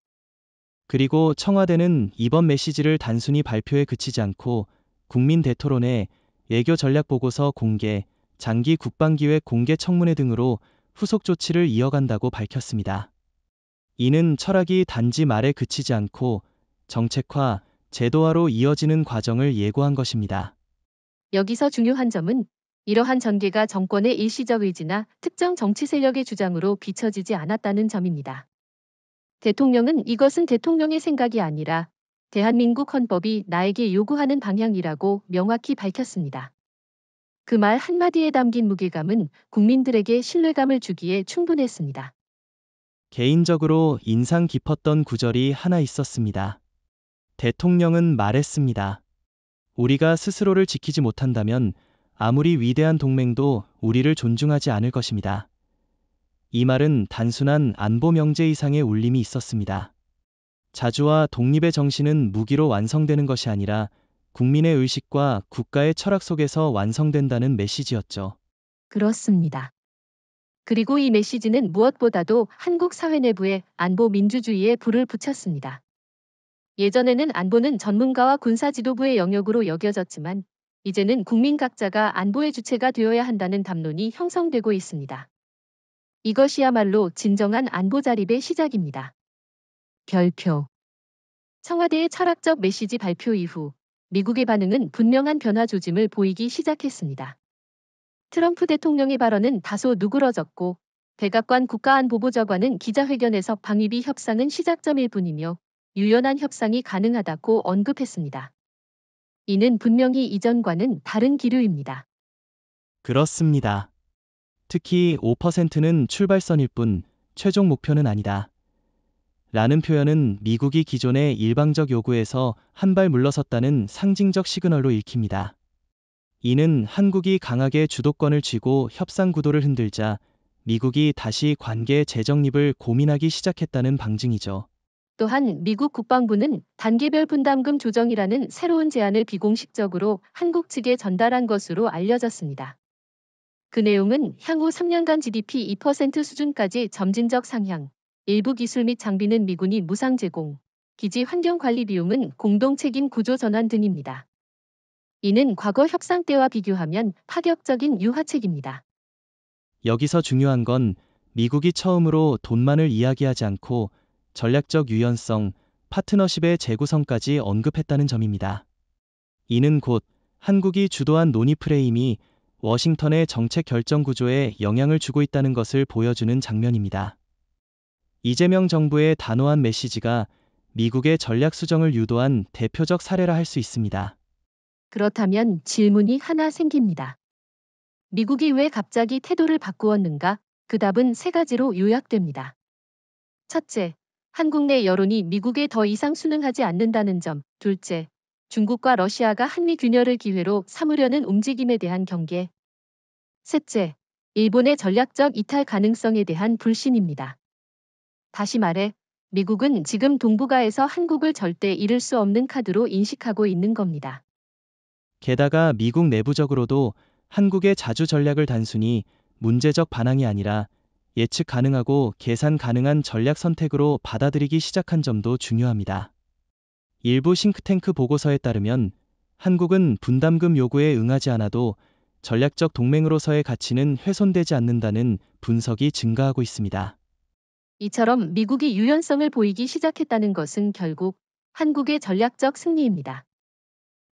그리고 청와대는 이번 메시지를 단순히 발표에 그치지 않고 국민 대토론회, 외교 전략 보고서 공개, 장기 국방기획 공개 청문회 등으로 후속 조치를 이어간다고 밝혔습니다. 이는 철학이 단지 말에 그치지 않고 정책화, 제도화로 이어지는 과정을 예고한 것입니다. 여기서 중요한 점은 이러한 전개가 정권의 일시적 의지나 특정 정치 세력의 주장으로 비춰지지 않았다는 점입니다. 대통령은 이것은 대통령의 생각이 아니라 대한민국 헌법이 나에게 요구하는 방향이라고 명확히 밝혔습니다. 그 말 한마디에 담긴 무게감은 국민들에게 신뢰감을 주기에 충분했습니다. 개인적으로 인상 깊었던 구절이 하나 있었습니다. 대통령은 말했습니다. 우리가 스스로를 지키지 못한다면 아무리 위대한 동맹도 우리를 존중하지 않을 것입니다. 이 말은 단순한 안보 명제 이상의 울림이 있었습니다. 자주와 독립의 정신은 무기로 완성되는 것이 아니라 국민의 의식과 국가의 철학 속에서 완성된다는 메시지였죠. 그렇습니다. 그리고 이 메시지는 무엇보다도 한국 사회 내부의 안보 민주주의에 불을 붙였습니다. 예전에는 안보는 전문가와 군사 지도부의 영역으로 여겨졌지만 이제는 국민 각자가 안보의 주체가 되어야 한다는 담론이 형성되고 있습니다. 이것이야말로 진정한 안보 자립의 시작입니다. 별표. 청와대의 철학적 메시지 발표 이후 미국의 반응은 분명한 변화 조짐을 보이기 시작했습니다. 트럼프 대통령의 발언은 다소 누그러졌고 백악관 국가안보보좌관은 기자회견에서 방위비 협상은 시작점일 뿐이며 유연한 협상이 가능하다고 언급했습니다. 이는 분명히 이전과는 다른 기류입니다. 그렇습니다. 특히 5%는 출발선일 뿐 최종 목표는 아니다. 라는 표현은 미국이 기존의 일방적 요구에서 한 발 물러섰다는 상징적 시그널로 읽힙니다. 이는 한국이 강하게 주도권을 쥐고 협상 구도를 흔들자 미국이 다시 관계 재정립을 고민하기 시작했다는 방증이죠. 또한 미국 국방부는 단계별 분담금 조정이라는 새로운 제안을 비공식적으로 한국 측에 전달한 것으로 알려졌습니다. 그 내용은 향후 3년간 GDP 2% 수준까지 점진적 상향, 일부 기술 및 장비는 미군이 무상 제공, 기지 환경 관리 비용은 공동 책임 구조 전환 등입니다. 이는 과거 협상 때와 비교하면 파격적인 유화책입니다. 여기서 중요한 건 미국이 처음으로 돈만을 이야기하지 않고 전략적 유연성, 파트너십의 재구성까지 언급했다는 점입니다. 이는 곧 한국이 주도한 논의 프레임이 워싱턴의 정책 결정 구조에 영향을 주고 있다는 것을 보여주는 장면입니다. 이재명 정부의 단호한 메시지가 미국의 전략 수정을 유도한 대표적 사례라 할 수 있습니다. 그렇다면 질문이 하나 생깁니다. 미국이 왜 갑자기 태도를 바꾸었는가? 그 답은 세 가지로 요약됩니다. 첫째, 한국 내 여론이 미국에 더 이상 순응하지 않는다는 점. 둘째, 중국과 러시아가 한미 균열을 기회로 삼으려는 움직임에 대한 경계. 셋째, 일본의 전략적 이탈 가능성에 대한 불신입니다. 다시 말해, 미국은 지금 동북아에서 한국을 절대 잃을 수 없는 카드로 인식하고 있는 겁니다. 게다가 미국 내부적으로도 한국의 자주 전략을 단순히 문제적 반항이 아니라 예측 가능하고 계산 가능한 전략 선택으로 받아들이기 시작한 점도 중요합니다. 일부 싱크탱크 보고서에 따르면 한국은 분담금 요구에 응하지 않아도 전략적 동맹으로서의 가치는 훼손되지 않는다는 분석이 증가하고 있습니다. 이처럼 미국이 유연성을 보이기 시작했다는 것은 결국 한국의 전략적 승리입니다.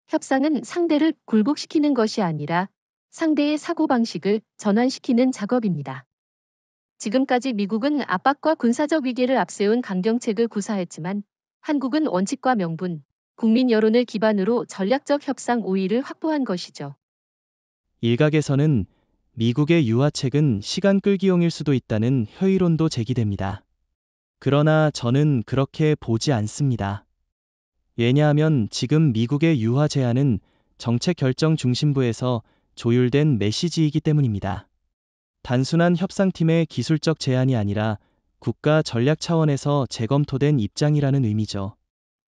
협상은 상대를 굴복시키는 것이 아니라 상대의 사고방식을 전환시키는 작업입니다. 지금까지 미국은 압박과 군사적 위계를 앞세운 강경책을 구사했지만 한국은 원칙과 명분, 국민 여론을 기반으로 전략적 협상 우위를 확보한 것이죠. 일각에서는 미국의 유화책은 시간 끌기용일 수도 있다는 허위론도 제기됩니다. 그러나 저는 그렇게 보지 않습니다. 왜냐하면 지금 미국의 유화 제안은 정책 결정 중심부에서 조율된 메시지이기 때문입니다. 단순한 협상팀의 기술적 제안이 아니라 국가 전략 차원에서 재검토된 입장이라는 의미죠.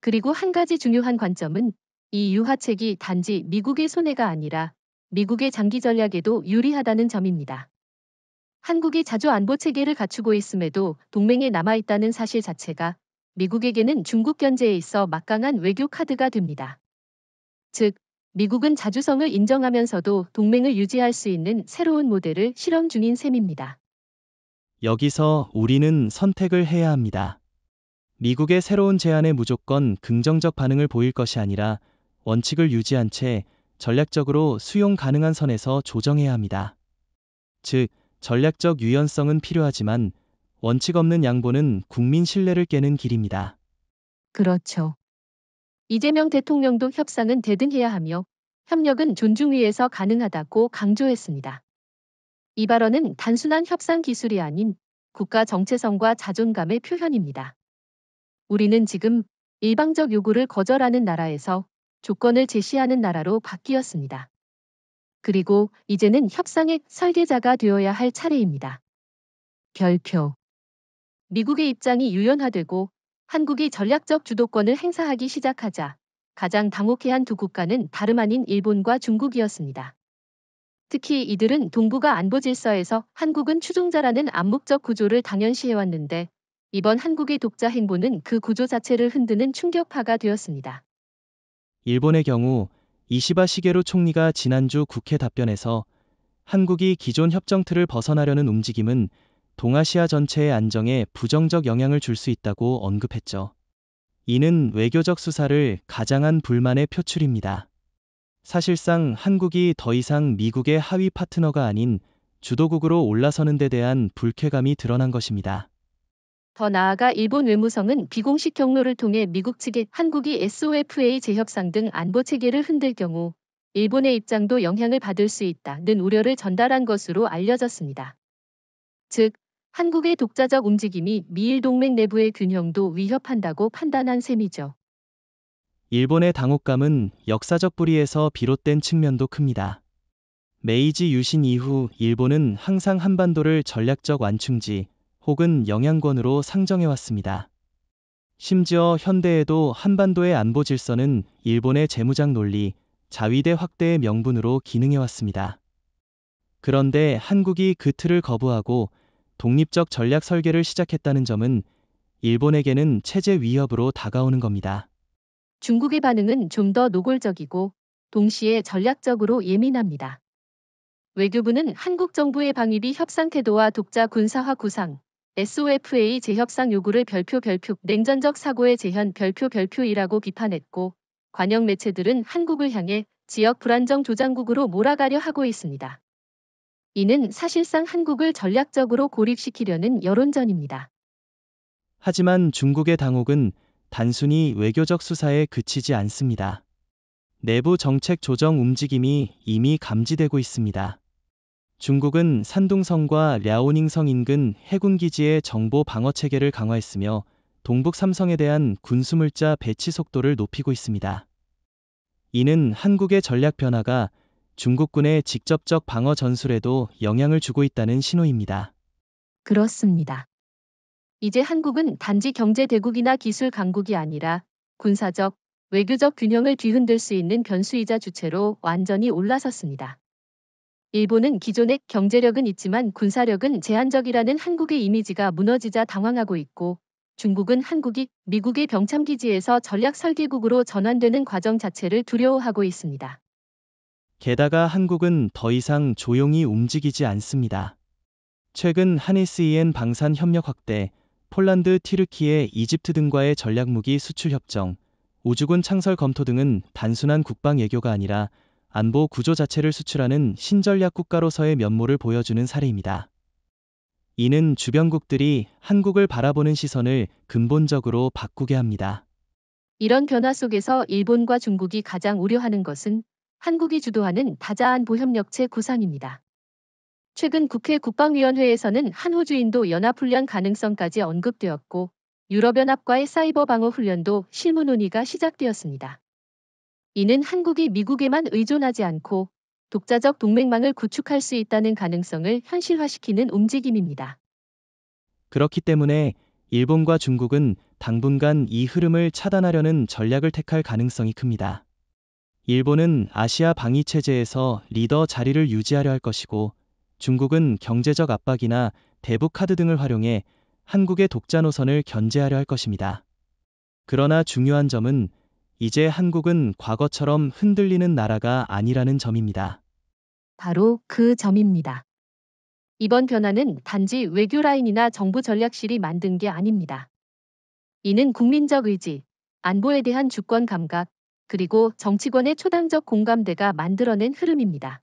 그리고 한 가지 중요한 관점은 이 유화책이 단지 미국의 손해가 아니라 미국의 장기 전략에도 유리하다는 점입니다. 한국이 자주 안보 체계를 갖추고 있음에도 동맹에 남아있다는 사실 자체가 미국에게는 중국 견제에 있어 막강한 외교 카드가 됩니다. 즉, 미국은 자주성을 인정하면서도 동맹을 유지할 수 있는 새로운 모델을 실험 중인 셈입니다. 여기서 우리는 선택을 해야 합니다. 미국의 새로운 제안에 무조건 긍정적 반응을 보일 것이 아니라 원칙을 유지한 채 전략적으로 수용 가능한 선에서 조정해야 합니다. 즉, 전략적 유연성은 필요하지만 원칙 없는 양보는 국민 신뢰를 깨는 길입니다. 그렇죠. 이재명 대통령도 협상은 대등해야 하며 협력은 존중 위에서 가능하다고 강조했습니다. 이 발언은 단순한 협상 기술이 아닌 국가 정체성과 자존감의 표현입니다. 우리는 지금 일방적 요구를 거절하는 나라에서 조건을 제시하는 나라로 바뀌었습니다. 그리고 이제는 협상의 설계자가 되어야 할 차례입니다. 별표. 미국의 입장이 유연화되고 한국이 전략적 주도권을 행사하기 시작하자 가장 당혹해한 두 국가는 다름 아닌 일본과 중국이었습니다. 특히 이들은 동북아 안보 질서에서 한국은 추종자라는 암묵적 구조를 당연시해왔는데 이번 한국의 독자 행보는 그 구조 자체를 흔드는 충격파가 되었습니다. 일본의 경우 이시바 시게루 총리가 지난주 국회 답변에서 한국이 기존 협정 틀을 벗어나려는 움직임은 동아시아 전체의 안정에 부정적 영향을 줄 수 있다고 언급했죠. 이는 외교적 수사를 가장한 불만의 표출입니다. 사실상 한국이 더 이상 미국의 하위 파트너가 아닌 주도국으로 올라서는 데 대한 불쾌감이 드러난 것입니다. 더 나아가 일본 외무성은 비공식 경로를 통해 미국 측에 한국이 SOFA 재협상 등 안보 체계를 흔들 경우 일본의 입장도 영향을 받을 수 있다는 우려를 전달한 것으로 알려졌습니다. 즉, 한국의 독자적 움직임이 미일 동맹 내부의 균형도 위협한다고 판단한 셈이죠. 일본의 당혹감은 역사적 뿌리에서 비롯된 측면도 큽니다. 메이지 유신 이후 일본은 항상 한반도를 전략적 완충지 혹은 영향권으로 상정해왔습니다. 심지어 현대에도 한반도의 안보 질서는 일본의 재무장 논리, 자위대 확대의 명분으로 기능해왔습니다. 그런데 한국이 그 틀을 거부하고 독립적 전략 설계를 시작했다는 점은 일본에게는 체제 위협으로 다가오는 겁니다. 중국의 반응은 좀 더 노골적이고 동시에 전략적으로 예민합니다. 외교부는 한국 정부의 방위비 협상 태도와 독자 군사화 구상, SOFA 재협상 요구를 별표 냉전적 사고의 재현 별표이라고 비판했고 관영 매체들은 한국을 향해 지역 불안정 조장국으로 몰아가려 하고 있습니다. 이는 사실상 한국을 전략적으로 고립시키려는 여론전입니다. 하지만 중국의 당혹은 단순히 외교적 수사에 그치지 않습니다. 내부 정책 조정 움직임이 이미 감지되고 있습니다. 중국은 산둥성과 랴오닝성 인근 해군기지의 정보 방어 체계를 강화했으며 동북 삼성에 대한 군수물자 배치 속도를 높이고 있습니다. 이는 한국의 전략 변화가 중국군의 직접적 방어 전술에도 영향을 주고 있다는 신호입니다. 그렇습니다. 이제 한국은 단지 경제 대국이나 기술 강국이 아니라 군사적, 외교적 균형을 뒤흔들 수 있는 변수이자 주체로 완전히 올라섰습니다. 일본은 기존의 경제력은 있지만 군사력은 제한적이라는 한국의 이미지가 무너지자 당황하고 있고 중국은 한국이 미국의 병참기지에서 전략 설계국으로 전환되는 과정 자체를 두려워하고 있습니다. 게다가 한국은 더 이상 조용히 움직이지 않습니다. 최근 한일-SEN 방산 협력 확대, 폴란드, 튀르키예, 이집트 등과의 전략무기 수출 협정, 우주군 창설 검토 등은 단순한 국방 외교가 아니라 안보 구조 자체를 수출하는 신전략 국가로서의 면모를 보여주는 사례입니다. 이는 주변국들이 한국을 바라보는 시선을 근본적으로 바꾸게 합니다. 이런 변화 속에서 일본과 중국이 가장 우려하는 것은 한국이 주도하는 다자안보 협력체 구상입니다. 최근 국회 국방위원회에서는 한호주인도 연합훈련 가능성까지 언급되었고 유럽연합과의 사이버 방어 훈련도 실무 논의가 시작되었습니다. 이는 한국이 미국에만 의존하지 않고 독자적 동맹망을 구축할 수 있다는 가능성을 현실화시키는 움직임입니다. 그렇기 때문에 일본과 중국은 당분간 이 흐름을 차단하려는 전략을 택할 가능성이 큽니다. 일본은 아시아 방위 체제에서 리더 자리를 유지하려 할 것이고, 중국은 경제적 압박이나 대북 카드 등을 활용해 한국의 독자 노선을 견제하려 할 것입니다. 그러나 중요한 점은 이제 한국은 과거처럼 흔들리는 나라가 아니라는 점입니다. 바로 그 점입니다. 이번 변화는 단지 외교 라인이나 정부 전략실이 만든 게 아닙니다. 이는 국민적 의지, 안보에 대한 주권 감각, 그리고 정치권의 초당적 공감대가 만들어낸 흐름입니다.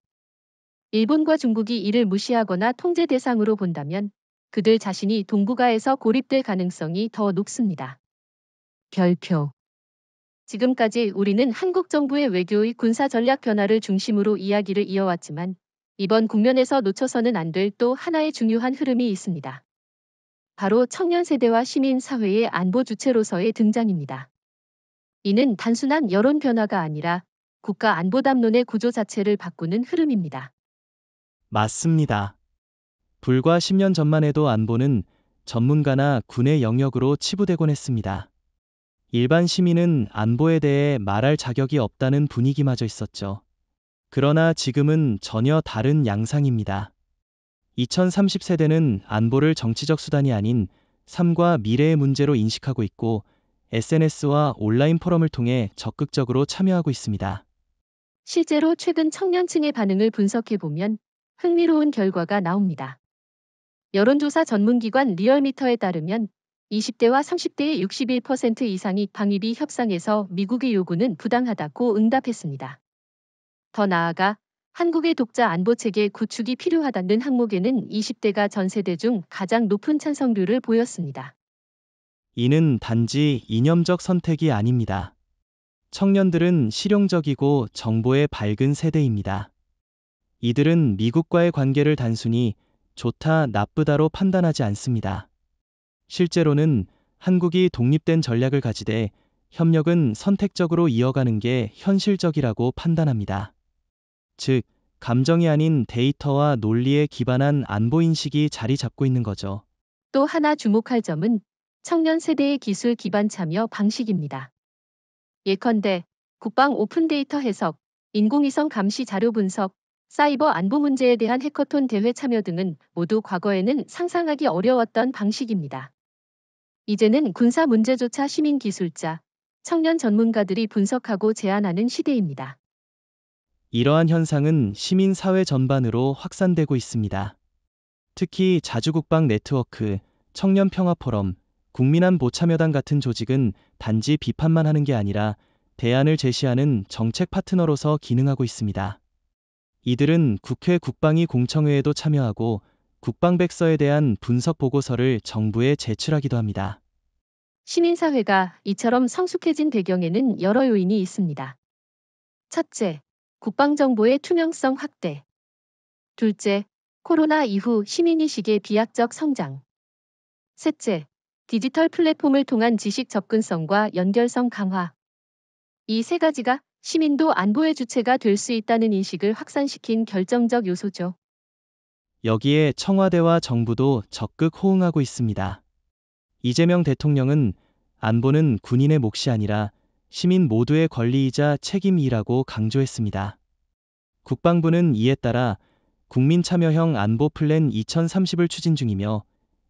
일본과 중국이 이를 무시하거나 통제 대상으로 본다면 그들 자신이 동북아에서 고립될 가능성이 더 높습니다. 별표. 지금까지 우리는 한국 정부의 외교의 군사 전략 변화를 중심으로 이야기를 이어왔지만 이번 국면에서 놓쳐서는 안 될 또 하나의 중요한 흐름이 있습니다. 바로 청년 세대와 시민 사회의 안보 주체로서의 등장입니다. 이는 단순한 여론 변화가 아니라 국가 안보 담론의 구조 자체를 바꾸는 흐름입니다. 맞습니다. 불과 10년 전만 해도 안보는 전문가나 군의 영역으로 치부되곤 했습니다. 일반 시민은 안보에 대해 말할 자격이 없다는 분위기마저 있었죠. 그러나 지금은 전혀 다른 양상입니다. 2030세대는 안보를 정치적 수단이 아닌 삶과 미래의 문제로 인식하고 있고, SNS와 온라인 포럼을 통해 적극적으로 참여하고 있습니다. 실제로 최근 청년층의 반응을 분석해보면 흥미로운 결과가 나옵니다. 여론조사 전문기관 리얼미터에 따르면 20대와 30대의 61% 이상이 방위비 협상에서 미국의 요구는 부당하다고 응답했습니다. 더 나아가 한국의 독자 안보체계 구축이 필요하다는 항목에는 20대가 전 세대 중 가장 높은 찬성률을 보였습니다. 이는 단지 이념적 선택이 아닙니다. 청년들은 실용적이고 정보에 밝은 세대입니다. 이들은 미국과의 관계를 단순히 좋다, 나쁘다로 판단하지 않습니다. 실제로는 한국이 독립된 전략을 가지되 협력은 선택적으로 이어가는 게 현실적이라고 판단합니다. 즉, 감정이 아닌 데이터와 논리에 기반한 안보 인식이 자리 잡고 있는 거죠. 또 하나 주목할 점은 청년 세대의 기술 기반 참여 방식입니다. 예컨대 국방 오픈 데이터 해석, 인공위성 감시 자료 분석, 사이버 안보 문제에 대한 해커톤 대회 참여 등은 모두 과거에는 상상하기 어려웠던 방식입니다. 이제는 군사 문제조차 시민 기술자, 청년 전문가들이 분석하고 제안하는 시대입니다. 이러한 현상은 시민 사회 전반으로 확산되고 있습니다. 특히 자주국방 네트워크, 청년 평화 포럼, 국민안보 참여단 같은 조직은 단지 비판만 하는 게 아니라 대안을 제시하는 정책 파트너로서 기능하고 있습니다. 이들은 국회 국방위 공청회에도 참여하고 국방백서에 대한 분석 보고서를 정부에 제출하기도 합니다. 시민사회가 이처럼 성숙해진 배경에는 여러 요인이 있습니다. 첫째, 국방정보의 투명성 확대. 둘째, 코로나 이후 시민의식의 비약적 성장. 셋째, 디지털 플랫폼을 통한 지식 접근성과 연결성 강화. 이 세 가지가 시민도 안보의 주체가 될 수 있다는 인식을 확산시킨 결정적 요소죠. 여기에 청와대와 정부도 적극 호응하고 있습니다. 이재명 대통령은 안보는 군인의 몫이 아니라 시민 모두의 권리이자 책임이라고 강조했습니다. 국방부는 이에 따라 국민 참여형 안보 플랜 2030을 추진 중이며,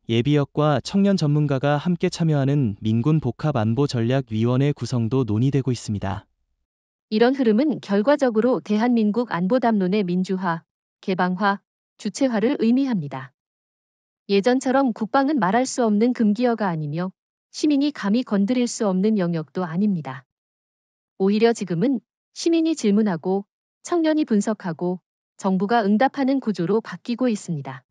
예비역과 청년 전문가가 함께 참여하는 민군 복합 안보 전략 위원회 구성도 논의되고 있습니다. 이런 흐름은 결과적으로 대한민국 안보 담론의 민주화, 개방화, 주체화를 의미합니다. 예전처럼 국방은 말할 수 없는 금기어가 아니며 시민이 감히 건드릴 수 없는 영역도 아닙니다. 오히려 지금은 시민이 질문하고 청년이 분석하고 정부가 응답하는 구조로 바뀌고 있습니다.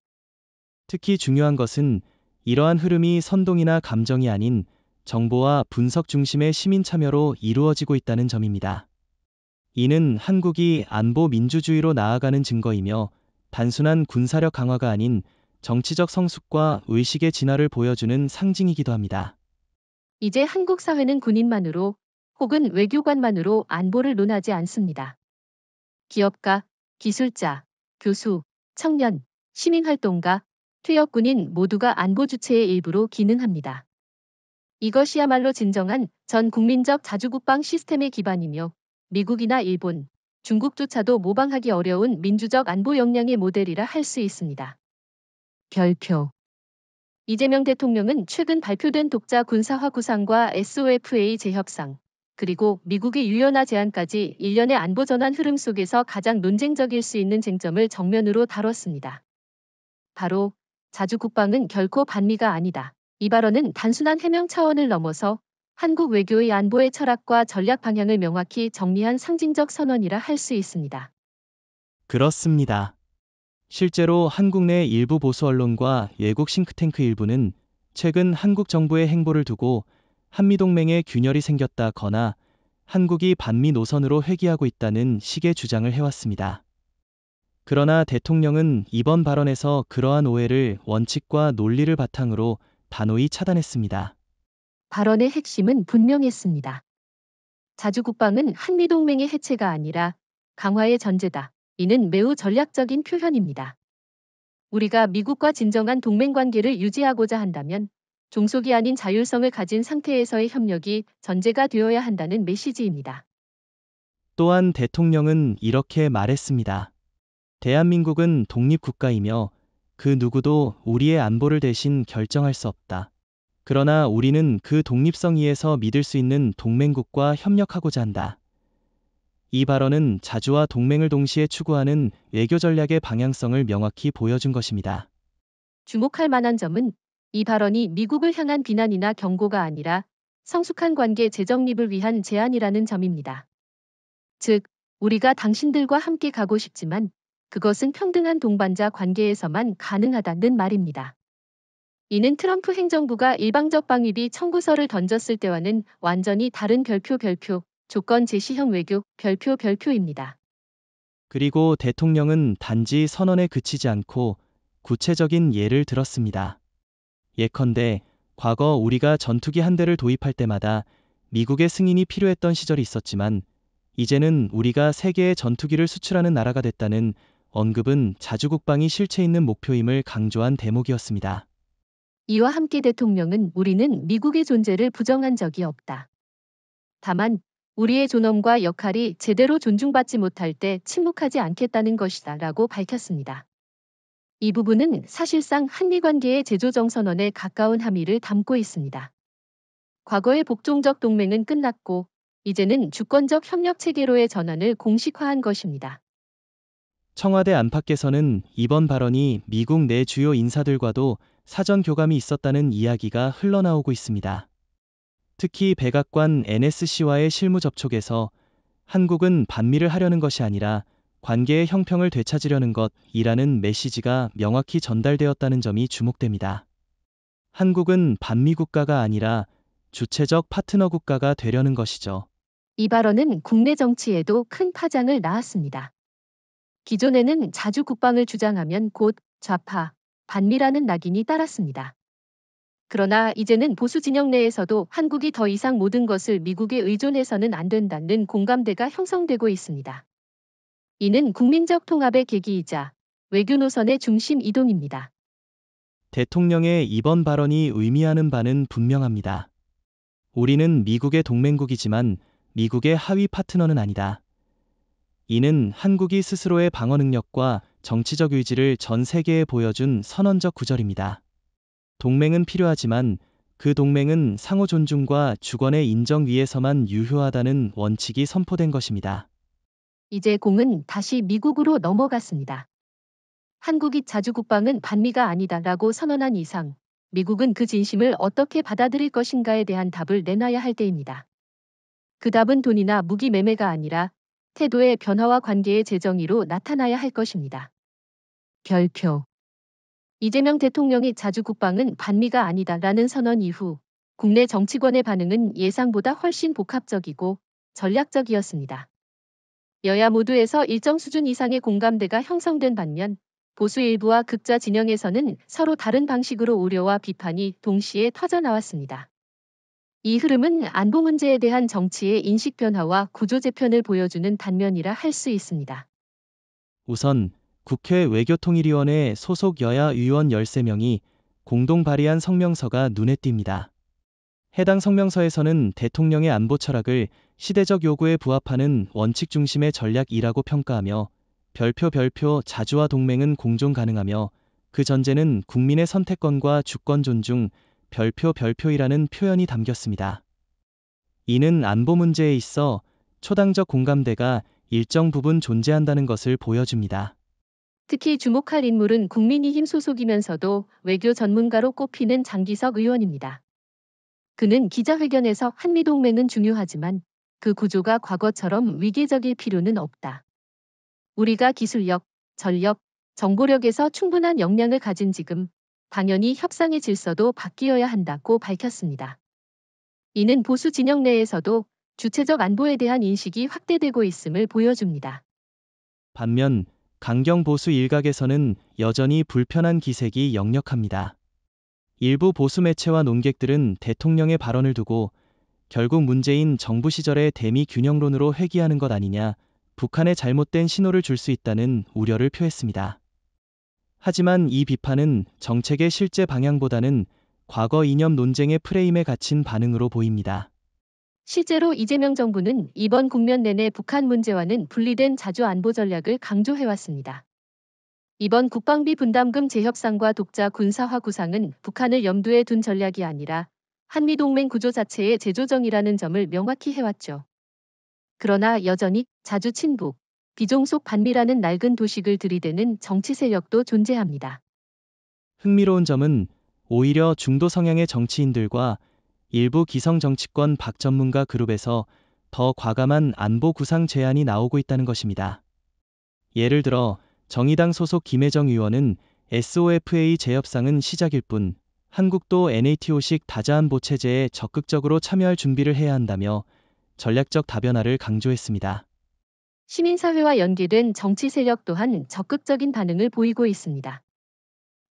특히 중요한 것은 이러한 흐름이 선동이나 감정이 아닌 정보와 분석 중심의 시민 참여로 이루어지고 있다는 점입니다. 이는 한국이 안보 민주주의로 나아가는 증거이며, 단순한 군사력 강화가 아닌 정치적 성숙과 의식의 진화를 보여주는 상징이기도 합니다. 이제 한국 사회는 군인만으로 혹은 외교관만으로 안보를 논하지 않습니다. 기업가, 기술자, 교수, 청년, 시민활동가, 퇴역군인 모두가 안보 주체의 일부로 기능합니다. 이것이야말로 진정한 전 국민적 자주국방 시스템의 기반이며 미국이나 일본, 중국조차도 모방하기 어려운 민주적 안보 역량의 모델이라 할 수 있습니다. 별표. 이재명 대통령은 최근 발표된 독자 군사화 구상과 SOFA 재협상, 그리고 미국의 유연화 제안까지 일련의 안보 전환 흐름 속에서 가장 논쟁적일 수 있는 쟁점을 정면으로 다뤘습니다. 바로 자주국방은 결코 반미가 아니다. 이 발언은 단순한 해명 차원을 넘어서 한국 외교의 안보의 철학과 전략 방향을 명확히 정리한 상징적 선언이라 할 수 있습니다. 그렇습니다. 실제로 한국 내 일부 보수 언론과 외국 싱크탱크 일부는 최근 한국 정부의 행보를 두고 한미동맹에 균열이 생겼다거나 한국이 반미 노선으로 회귀하고 있다는 식의 주장을 해왔습니다. 그러나 대통령은 이번 발언에서 그러한 오해를 원칙과 논리를 바탕으로 단호히 차단했습니다. 발언의 핵심은 분명했습니다. 자주국방은 한미동맹의 해체가 아니라 강화의 전제다. 이는 매우 전략적인 표현입니다. 우리가 미국과 진정한 동맹관계를 유지하고자 한다면 종속이 아닌 자율성을 가진 상태에서의 협력이 전제가 되어야 한다는 메시지입니다. 또한 대통령은 이렇게 말했습니다. 대한민국은 독립국가이며 그 누구도 우리의 안보를 대신 결정할 수 없다. 그러나 우리는 그 독립성 위에서 믿을 수 있는 동맹국과 협력하고자 한다. 이 발언은 자주와 동맹을 동시에 추구하는 외교 전략의 방향성을 명확히 보여준 것입니다. 주목할 만한 점은 이 발언이 미국을 향한 비난이나 경고가 아니라 성숙한 관계 재정립을 위한 제안이라는 점입니다. 즉, 우리가 당신들과 함께 가고 싶지만 그것은 평등한 동반자 관계에서만 가능하다는 말입니다. 이는 트럼프 행정부가 일방적 방위비 청구서를 던졌을 때와는 완전히 다른 별표 조건 제시형 외교 별표입니다. 그리고 대통령은 단지 선언에 그치지 않고 구체적인 예를 들었습니다. 예컨대 과거 우리가 전투기 한 대를 도입할 때마다 미국의 승인이 필요했던 시절이 있었지만 이제는 우리가 세계에 전투기를 수출하는 나라가 됐다는 언급은 자주국방이 실체 있는 목표임을 강조한 대목이었습니다. 이와 함께 대통령은 우리는 미국의 존재를 부정한 적이 없다. 다만 우리의 존엄과 역할이 제대로 존중받지 못할 때 침묵하지 않겠다는 것이다 라고 밝혔습니다. 이 부분은 사실상 한미관계의 재조정선언에 가까운 함의를 담고 있습니다. 과거의 복종적 동맹은 끝났고 이제는 주권적 협력 체계로의 전환을 공식화한 것입니다. 청와대 안팎에서는 이번 발언이 미국 내 주요 인사들과도 사전 교감이 있었다는 이야기가 흘러나오고 있습니다. 특히 백악관 NSC와의 실무 접촉에서 한국은 반미를 하려는 것이 아니라 관계의 형평을 되찾으려는 것이라는 메시지가 명확히 전달되었다는 점이 주목됩니다. 한국은 반미 국가가 아니라 주체적 파트너 국가가 되려는 것이죠. 이 발언은 국내 정치에도 큰 파장을 낳았습니다. 기존에는 자주 국방을 주장하면 곧 좌파, 반미라는 낙인이 따랐습니다. 그러나 이제는 보수 진영 내에서도 한국이 더 이상 모든 것을 미국에 의존해서는 안 된다는 공감대가 형성되고 있습니다. 이는 국민적 통합의 계기이자 외교 노선의 중심 이동입니다. 대통령의 이번 발언이 의미하는 바는 분명합니다. 우리는 미국의 동맹국이지만 미국의 하위 파트너는 아니다. 이는 한국이 스스로의 방어 능력과 정치적 의지를 전 세계에 보여준 선언적 구절입니다. 동맹은 필요하지만 그 동맹은 상호 존중과 주권의 인정 위에서만 유효하다는 원칙이 선포된 것입니다. 이제 공은 다시 미국으로 넘어갔습니다. 한국이 자주국방은 반미가 아니다라고 선언한 이상 미국은 그 진심을 어떻게 받아들일 것인가에 대한 답을 내놔야 할 때입니다. 그 답은 돈이나 무기 매매가 아니라 태도의 변화와 관계의 재정의로 나타나야 할 것입니다. 별표. 이재명 대통령이 자주국방은 반미가 아니다라는 선언 이후 국내 정치권의 반응은 예상보다 훨씬 복합적이고 전략적이었습니다. 여야 모두에서 일정 수준 이상의 공감대가 형성된 반면 보수 일부와 극좌 진영에서는 서로 다른 방식으로 우려와 비판이 동시에 터져나왔습니다. 이 흐름은 안보 문제에 대한 정치의 인식 변화와 구조 재편을 보여주는 단면이라 할 수 있습니다. 우선 국회 외교통일위원회 소속 여야 의원 13명이 공동 발의한 성명서가 눈에 띕니다. 해당 성명서에서는 대통령의 안보 철학을 시대적 요구에 부합하는 원칙 중심의 전략이라고 평가하며 별표 자주와 동맹은 공존 가능하며 그 전제는 국민의 선택권과 주권 존중 별표이라는 표현이 담겼습니다. 이는 안보 문제에 있어 초당적 공감대가 일정 부분 존재한다는 것을 보여줍니다. 특히 주목할 인물은 국민의힘 소속이면서도 외교 전문가로 꼽히는 장기석 의원입니다. 그는 기자회견에서 한미동맹은 중요하지만 그 구조가 과거처럼 위계적일 필요는 없다. 우리가 기술력, 전력, 정보력에서 충분한 역량을 가진 지금 당연히 협상의 질서도 바뀌어야 한다고 밝혔습니다. 이는 보수 진영 내에서도 주체적 안보에 대한 인식이 확대되고 있음을 보여줍니다. 반면 강경 보수 일각에서는 여전히 불편한 기색이 역력합니다. 일부 보수 매체와 논객들은 대통령의 발언을 두고 결국 문재인 정부 시절의 대미 균형론으로 회귀하는 것 아니냐, 북한에 잘못된 신호를 줄 수 있다는 우려를 표했습니다. 하지만 이 비판은 정책의 실제 방향보다는 과거 이념 논쟁의 프레임에 갇힌 반응으로 보입니다. 실제로 이재명 정부는 이번 국면 내내 북한 문제와는 분리된 자주 안보 전략을 강조해왔습니다. 이번 국방비 분담금 재협상과 독자 군사화 구상은 북한을 염두에 둔 전략이 아니라 한미동맹 구조 자체의 재조정이라는 점을 명확히 해왔죠. 그러나 여전히 자주 친북, 비종속 반미라는 낡은 도식을 들이대는 정치 세력도 존재합니다. 흥미로운 점은 오히려 중도 성향의 정치인들과 일부 기성 정치권 박전문가 그룹에서 더 과감한 안보 구상 제안이 나오고 있다는 것입니다. 예를 들어 정의당 소속 김혜정 의원은 SOFA 재협상은 시작일 뿐 한국도 NATO식 다자안보 체제에 적극적으로 참여할 준비를 해야 한다며 전략적 다변화를 강조했습니다. 시민사회와 연계된 정치 세력 또한 적극적인 반응을 보이고 있습니다.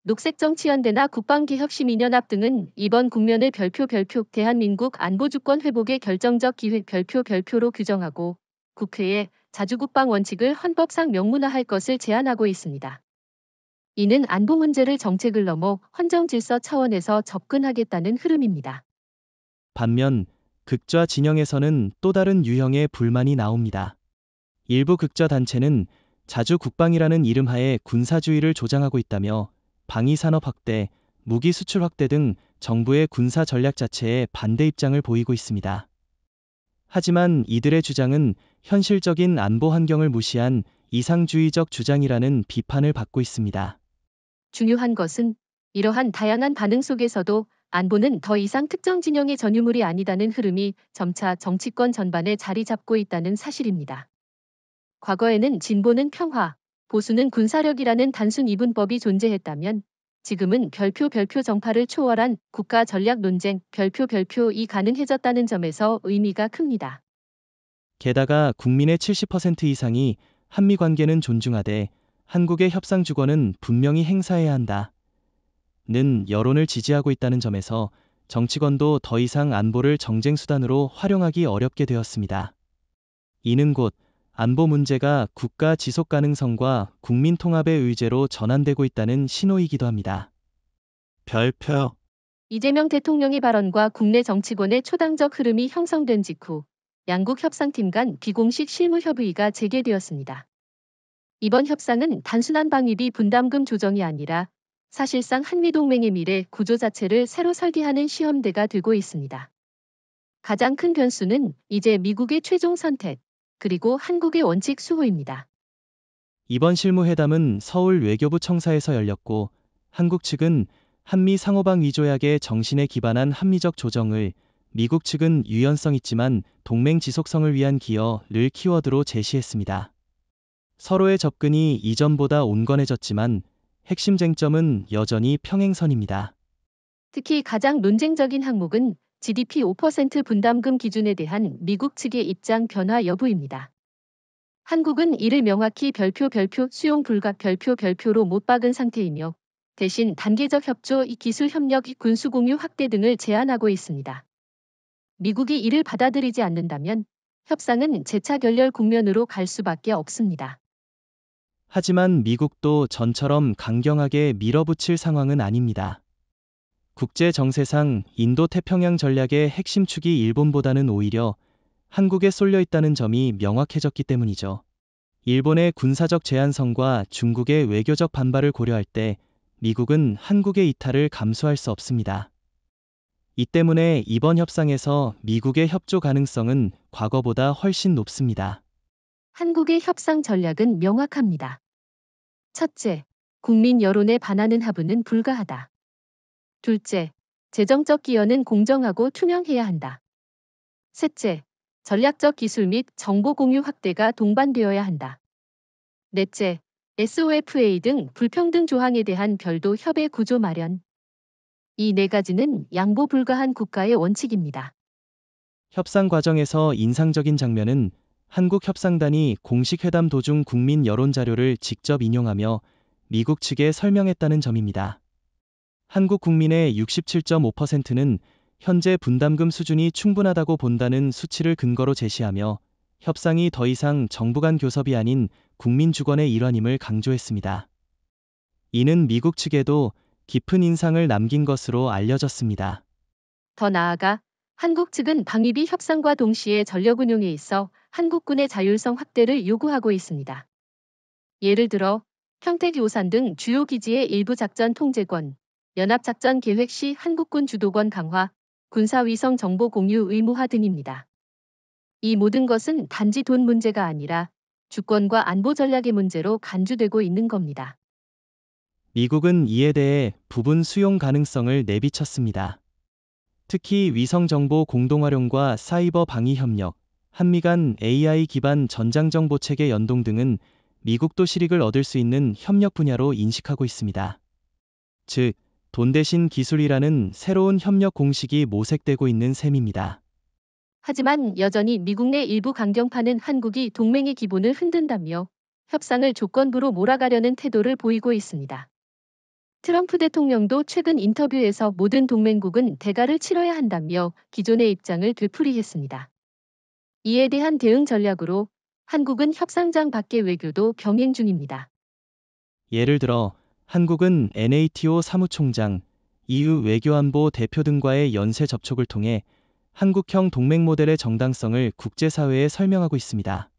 녹색정치연대나 국방개혁시민연합 등은 이번 국면을 별표 대한민국 안보주권 회복의 결정적 기회 별표로 규정하고 국회에 자주국방 원칙을 헌법상 명문화할 것을 제안하고 있습니다. 이는 안보 문제를 정책을 넘어 헌정질서 차원에서 접근하겠다는 흐름입니다. 반면 극좌 진영에서는 또 다른 유형의 불만이 나옵니다. 일부 극좌 단체는 자주국방이라는 이름하에 군사주의를 조장하고 있다며 방위산업 확대, 무기 수출 확대 등 정부의 군사 전략 자체에 반대 입장을 보이고 있습니다. 하지만 이들의 주장은 현실적인 안보 환경을 무시한 이상주의적 주장이라는 비판을 받고 있습니다. 중요한 것은 이러한 다양한 반응 속에서도 안보는 더 이상 특정 진영의 전유물이 아니다는 흐름이 점차 정치권 전반에 자리 잡고 있다는 사실입니다. 과거에는 진보는 평화, 보수는 군사력이라는 단순 이분법이 존재했다면 지금은 별표 정파를 초월한 국가 전략 논쟁 별표이 가능해졌다는 점에서 의미가 큽니다. 게다가 국민의 70% 이상이 한미 관계는 존중하되 한국의 협상 주권은 분명히 행사해야 한다. 는 여론을 지지하고 있다는 점에서 정치권도 더 이상 안보를 정쟁 수단으로 활용하기 어렵게 되었습니다. 이는 곧 안보 문제가 국가 지속 가능성과 국민 통합의 의제로 전환되고 있다는 신호이기도 합니다. 별표 이재명 대통령의 발언과 국내 정치권의 초당적 흐름이 형성된 직후 양국 협상팀 간 비공식 실무 협의가 재개되었습니다. 이번 협상은 단순한 방위비 분담금 조정이 아니라 사실상 한미동맹의 미래 구조 자체를 새로 설계하는 시험대가 되고 있습니다. 가장 큰 변수는 이제 미국의 최종 선택, 그리고 한국의 원칙 수호입니다. 이번 실무회담은 서울 외교부 청사에서 열렸고 한국 측은 한미 상호방 위조약의 정신에 기반한 합리적 조정을, 미국 측은 유연성 있지만 동맹 지속성을 위한 기여를 키워드로 제시했습니다. 서로의 접근이 이전보다 온건해졌지만 핵심 쟁점은 여전히 평행선입니다. 특히 가장 논쟁적인 항목은 GDP 5% 분담금 기준에 대한 미국 측의 입장 변화 여부입니다. 한국은 이를 명확히 별표 수용 불가 별표로 못 박은 상태이며 대신 단계적 협조, 기술 협력, 군수 공유 확대 등을 제안하고 있습니다. 미국이 이를 받아들이지 않는다면 협상은 재차 결렬 국면으로 갈 수밖에 없습니다. 하지만 미국도 전처럼 강경하게 밀어붙일 상황은 아닙니다. 국제 정세상 인도태평양 전략의 핵심 축이 일본보다는 오히려 한국에 쏠려 있다는 점이 명확해졌기 때문이죠. 일본의 군사적 제한성과 중국의 외교적 반발을 고려할 때 미국은 한국의 이탈을 감수할 수 없습니다. 이 때문에 이번 협상에서 미국의 협조 가능성은 과거보다 훨씬 높습니다. 한국의 협상 전략은 명확합니다. 첫째, 국민 여론에 반하는 합의는 불가하다. 둘째, 재정적 기여는 공정하고 투명해야 한다. 셋째, 전략적 기술 및 정보 공유 확대가 동반되어야 한다. 넷째, SOFA 등 불평등 조항에 대한 별도 협의 구조 마련. 이 네 가지는 양보 불가한 국가의 원칙입니다. 협상 과정에서 인상적인 장면은 한국 협상단이 공식 회담 도중 국민 여론 자료를 직접 인용하며 미국 측에 설명했다는 점입니다. 한국 국민의 67.5%는 현재 분담금 수준이 충분하다고 본다는 수치를 근거로 제시하며 협상이 더 이상 정부 간 교섭이 아닌 국민 주권의 일환임을 강조했습니다. 이는 미국 측에도 깊은 인상을 남긴 것으로 알려졌습니다. 더 나아가 한국 측은 방위비 협상과 동시에 전력 운용에 있어 한국군의 자율성 확대를 요구하고 있습니다. 예를 들어 평택 요산 등 주요 기지의 일부 작전 통제권, 연합작전 계획 시 한국군 주도권 강화, 군사위성 정보 공유 의무화 등입니다. 이 모든 것은 단지 돈 문제가 아니라 주권과 안보 전략의 문제로 간주되고 있는 겁니다. 미국은 이에 대해 부분 수용 가능성을 내비쳤습니다. 특히 위성정보 공동활용과 사이버 방위 협력, 한미 간 AI 기반 전장정보 체계 연동 등은 미국도 실익을 얻을 수 있는 협력 분야로 인식하고 있습니다. 즉, 돈 대신 기술이라는 새로운 협력 공식이 모색되고 있는 셈입니다. 하지만 여전히 미국 내 일부 강경파는 한국이 동맹의 기본을 흔든다며 협상을 조건부로 몰아가려는 태도를 보이고 있습니다. 트럼프 대통령도 최근 인터뷰에서 모든 동맹국은 대가를 치러야 한다며 기존의 입장을 되풀이했습니다. 이에 대한 대응 전략으로 한국은 협상장 밖의 외교도 병행 중입니다. 예를 들어 한국은 NATO 사무총장, EU 외교안보 대표 등과의 연쇄 접촉을 통해 한국형 동맹 모델의 정당성을 국제사회에 설명하고 있습니다.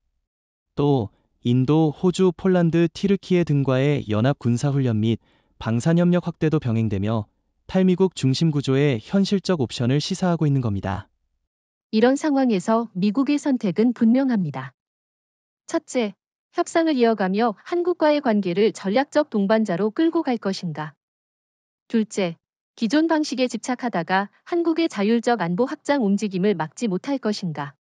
또 인도, 호주, 폴란드, 티르키예 등과의 연합 군사훈련 및 방산협력 확대도 병행되며 탈미국 중심 구조의 현실적 옵션을 시사하고 있는 겁니다. 이런 상황에서 미국의 선택은 분명합니다. 첫째, 협상을 이어가며 한국과의 관계를 전략적 동반자로 끌고 갈 것인가. 둘째, 기존 방식에 집착하다가 한국의 자율적 안보 확장 움직임을 막지 못할 것인가.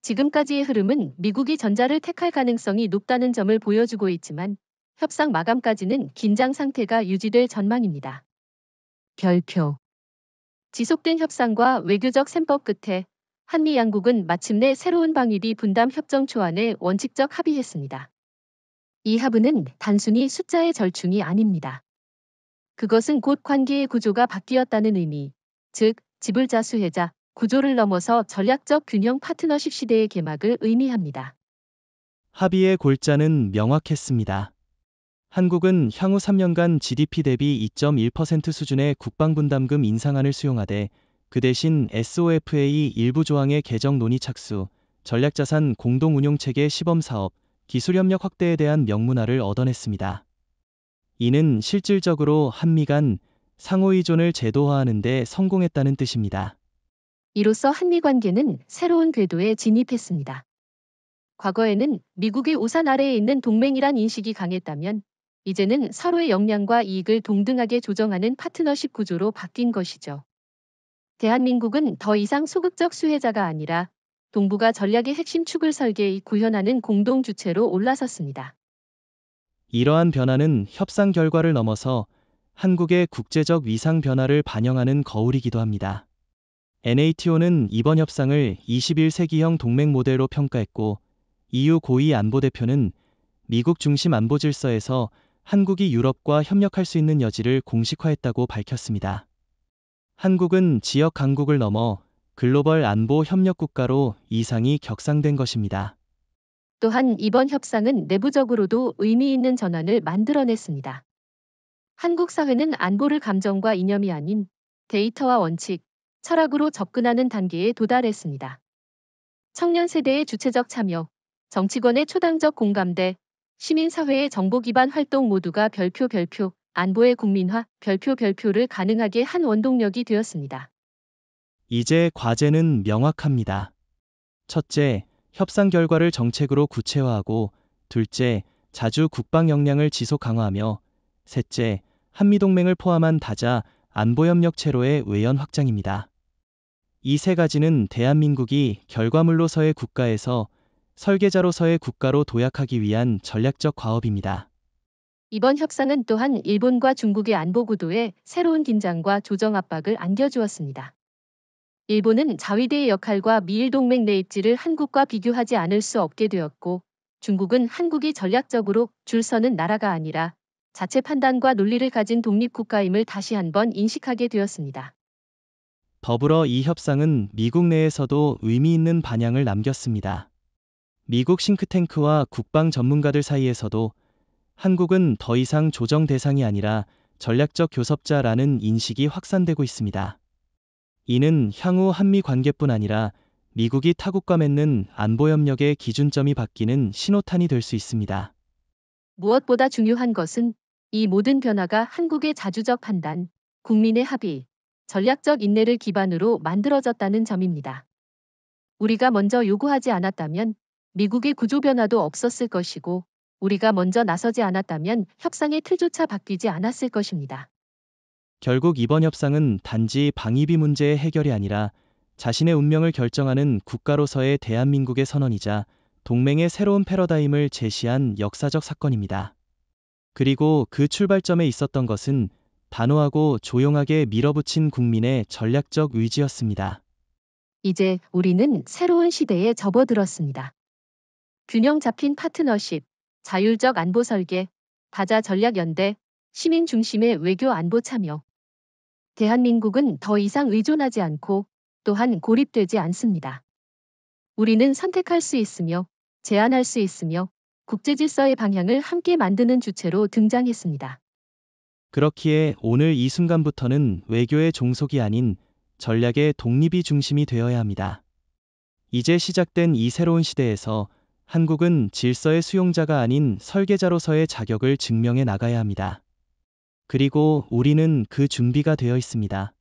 지금까지의 흐름은 미국이 전자를 택할 가능성이 높다는 점을 보여주고 있지만 협상 마감까지는 긴장 상태가 유지될 전망입니다. 별표. 지속된 협상과 외교적 셈법 끝에 한미 양국은 마침내 새로운 방위비 분담 협정 초안에 원칙적 합의했습니다. 이 합의는 단순히 숫자의 절충이 아닙니다. 그것은 곧 관계의 구조가 바뀌었다는 의미, 즉 지불자 수혜자 구조를 넘어서 전략적 균형 파트너십 시대의 개막을 의미합니다. 합의의 골자는 명확했습니다. 한국은 향후 3년간 GDP 대비 2.1% 수준의 국방분담금 인상안을 수용하되 그 대신 SOFA 일부 조항의 개정 논의 착수, 전략자산 공동운용체계 시범사업, 기술협력 확대에 대한 명문화를 얻어냈습니다. 이는 실질적으로 한미 간 상호의존을 제도화하는 데 성공했다는 뜻입니다. 이로써 한미 관계는 새로운 궤도에 진입했습니다. 과거에는 미국의 우산 아래에 있는 동맹이란 인식이 강했다면 이제는 서로의 역량과 이익을 동등하게 조정하는 파트너십 구조로 바뀐 것이죠. 대한민국은 더 이상 소극적 수혜자가 아니라 동북아 전략의 핵심 축을 설계해 구현하는 공동 주체로 올라섰습니다. 이러한 변화는 협상 결과를 넘어서 한국의 국제적 위상 변화를 반영하는 거울이기도 합니다. NATO는 이번 협상을 21세기형 동맹 모델로 평가했고 EU 고위 안보대표는 미국 중심 안보 질서에서 한국이 유럽과 협력할 수 있는 여지를 공식화했다고 밝혔습니다. 한국은 지역 강국을 넘어 글로벌 안보 협력 국가로 이상이 격상된 것입니다. 또한 이번 협상은 내부적으로도 의미 있는 전환을 만들어냈습니다. 한국 사회는 안보를 감정과 이념이 아닌 데이터와 원칙, 철학으로 접근하는 단계에 도달했습니다. 청년 세대의 주체적 참여, 정치권의 초당적 공감대, 시민사회의 정보 기반 활동 모두가 별표 안보의 국민화 별표를 가능하게 한 원동력이 되었습니다. 이제 과제는 명확합니다. 첫째, 협상 결과를 정책으로 구체화하고, 둘째, 자주 국방 역량을 지속 강화하며, 셋째, 한미동맹을 포함한 다자 안보협력 체로의 외연 확장입니다. 이 세 가지는 대한민국이 결과물로서의 국가에서 설계자로서의 국가로 도약하기 위한 전략적 과업입니다. 이번 협상은 또한 일본과 중국의 안보 구도에 새로운 긴장과 조정 압박을 안겨주었습니다. 일본은 자위대의 역할과 미일 동맹 내 입지를 한국과 비교하지 않을 수 없게 되었고, 중국은 한국이 전략적으로 줄 서는 나라가 아니라 자체 판단과 논리를 가진 독립국가임을 다시 한번 인식하게 되었습니다. 더불어 이 협상은 미국 내에서도 의미 있는 반향을 남겼습니다. 미국 싱크탱크와 국방 전문가들 사이에서도 한국은 더 이상 조정 대상이 아니라 전략적 교섭자라는 인식이 확산되고 있습니다. 이는 향후 한미 관계뿐 아니라 미국이 타국과 맺는 안보협력의 기준점이 바뀌는 신호탄이 될 수 있습니다. 무엇보다 중요한 것은 이 모든 변화가 한국의 자주적 판단, 국민의 합의, 전략적 인내를 기반으로 만들어졌다는 점입니다. 우리가 먼저 요구하지 않았다면 미국의 구조 변화도 없었을 것이고, 우리가 먼저 나서지 않았다면 협상의 틀조차 바뀌지 않았을 것입니다. 결국 이번 협상은 단지 방위비 문제의 해결이 아니라 자신의 운명을 결정하는 국가로서의 대한민국의 선언이자 동맹의 새로운 패러다임을 제시한 역사적 사건입니다. 그리고 그 출발점에 있었던 것은 단호하고 조용하게 밀어붙인 국민의 전략적 의지였습니다. 이제 우리는 새로운 시대에 접어들었습니다. 균형 잡힌 파트너십, 자율적 안보 설계, 다자 전략 연대, 시민 중심의 외교 안보 참여. 대한민국은 더 이상 의존하지 않고 또한 고립되지 않습니다. 우리는 선택할 수 있으며 제안할 수 있으며 국제 질서의 방향을 함께 만드는 주체로 등장했습니다. 그렇기에 오늘 이 순간부터는 외교의 종속이 아닌 전략의 독립이 중심이 되어야 합니다. 이제 시작된 이 새로운 시대에서 한국은 질서의 수용자가 아닌 설계자로서의 자격을 증명해 나가야 합니다. 그리고 우리는 그 준비가 되어 있습니다.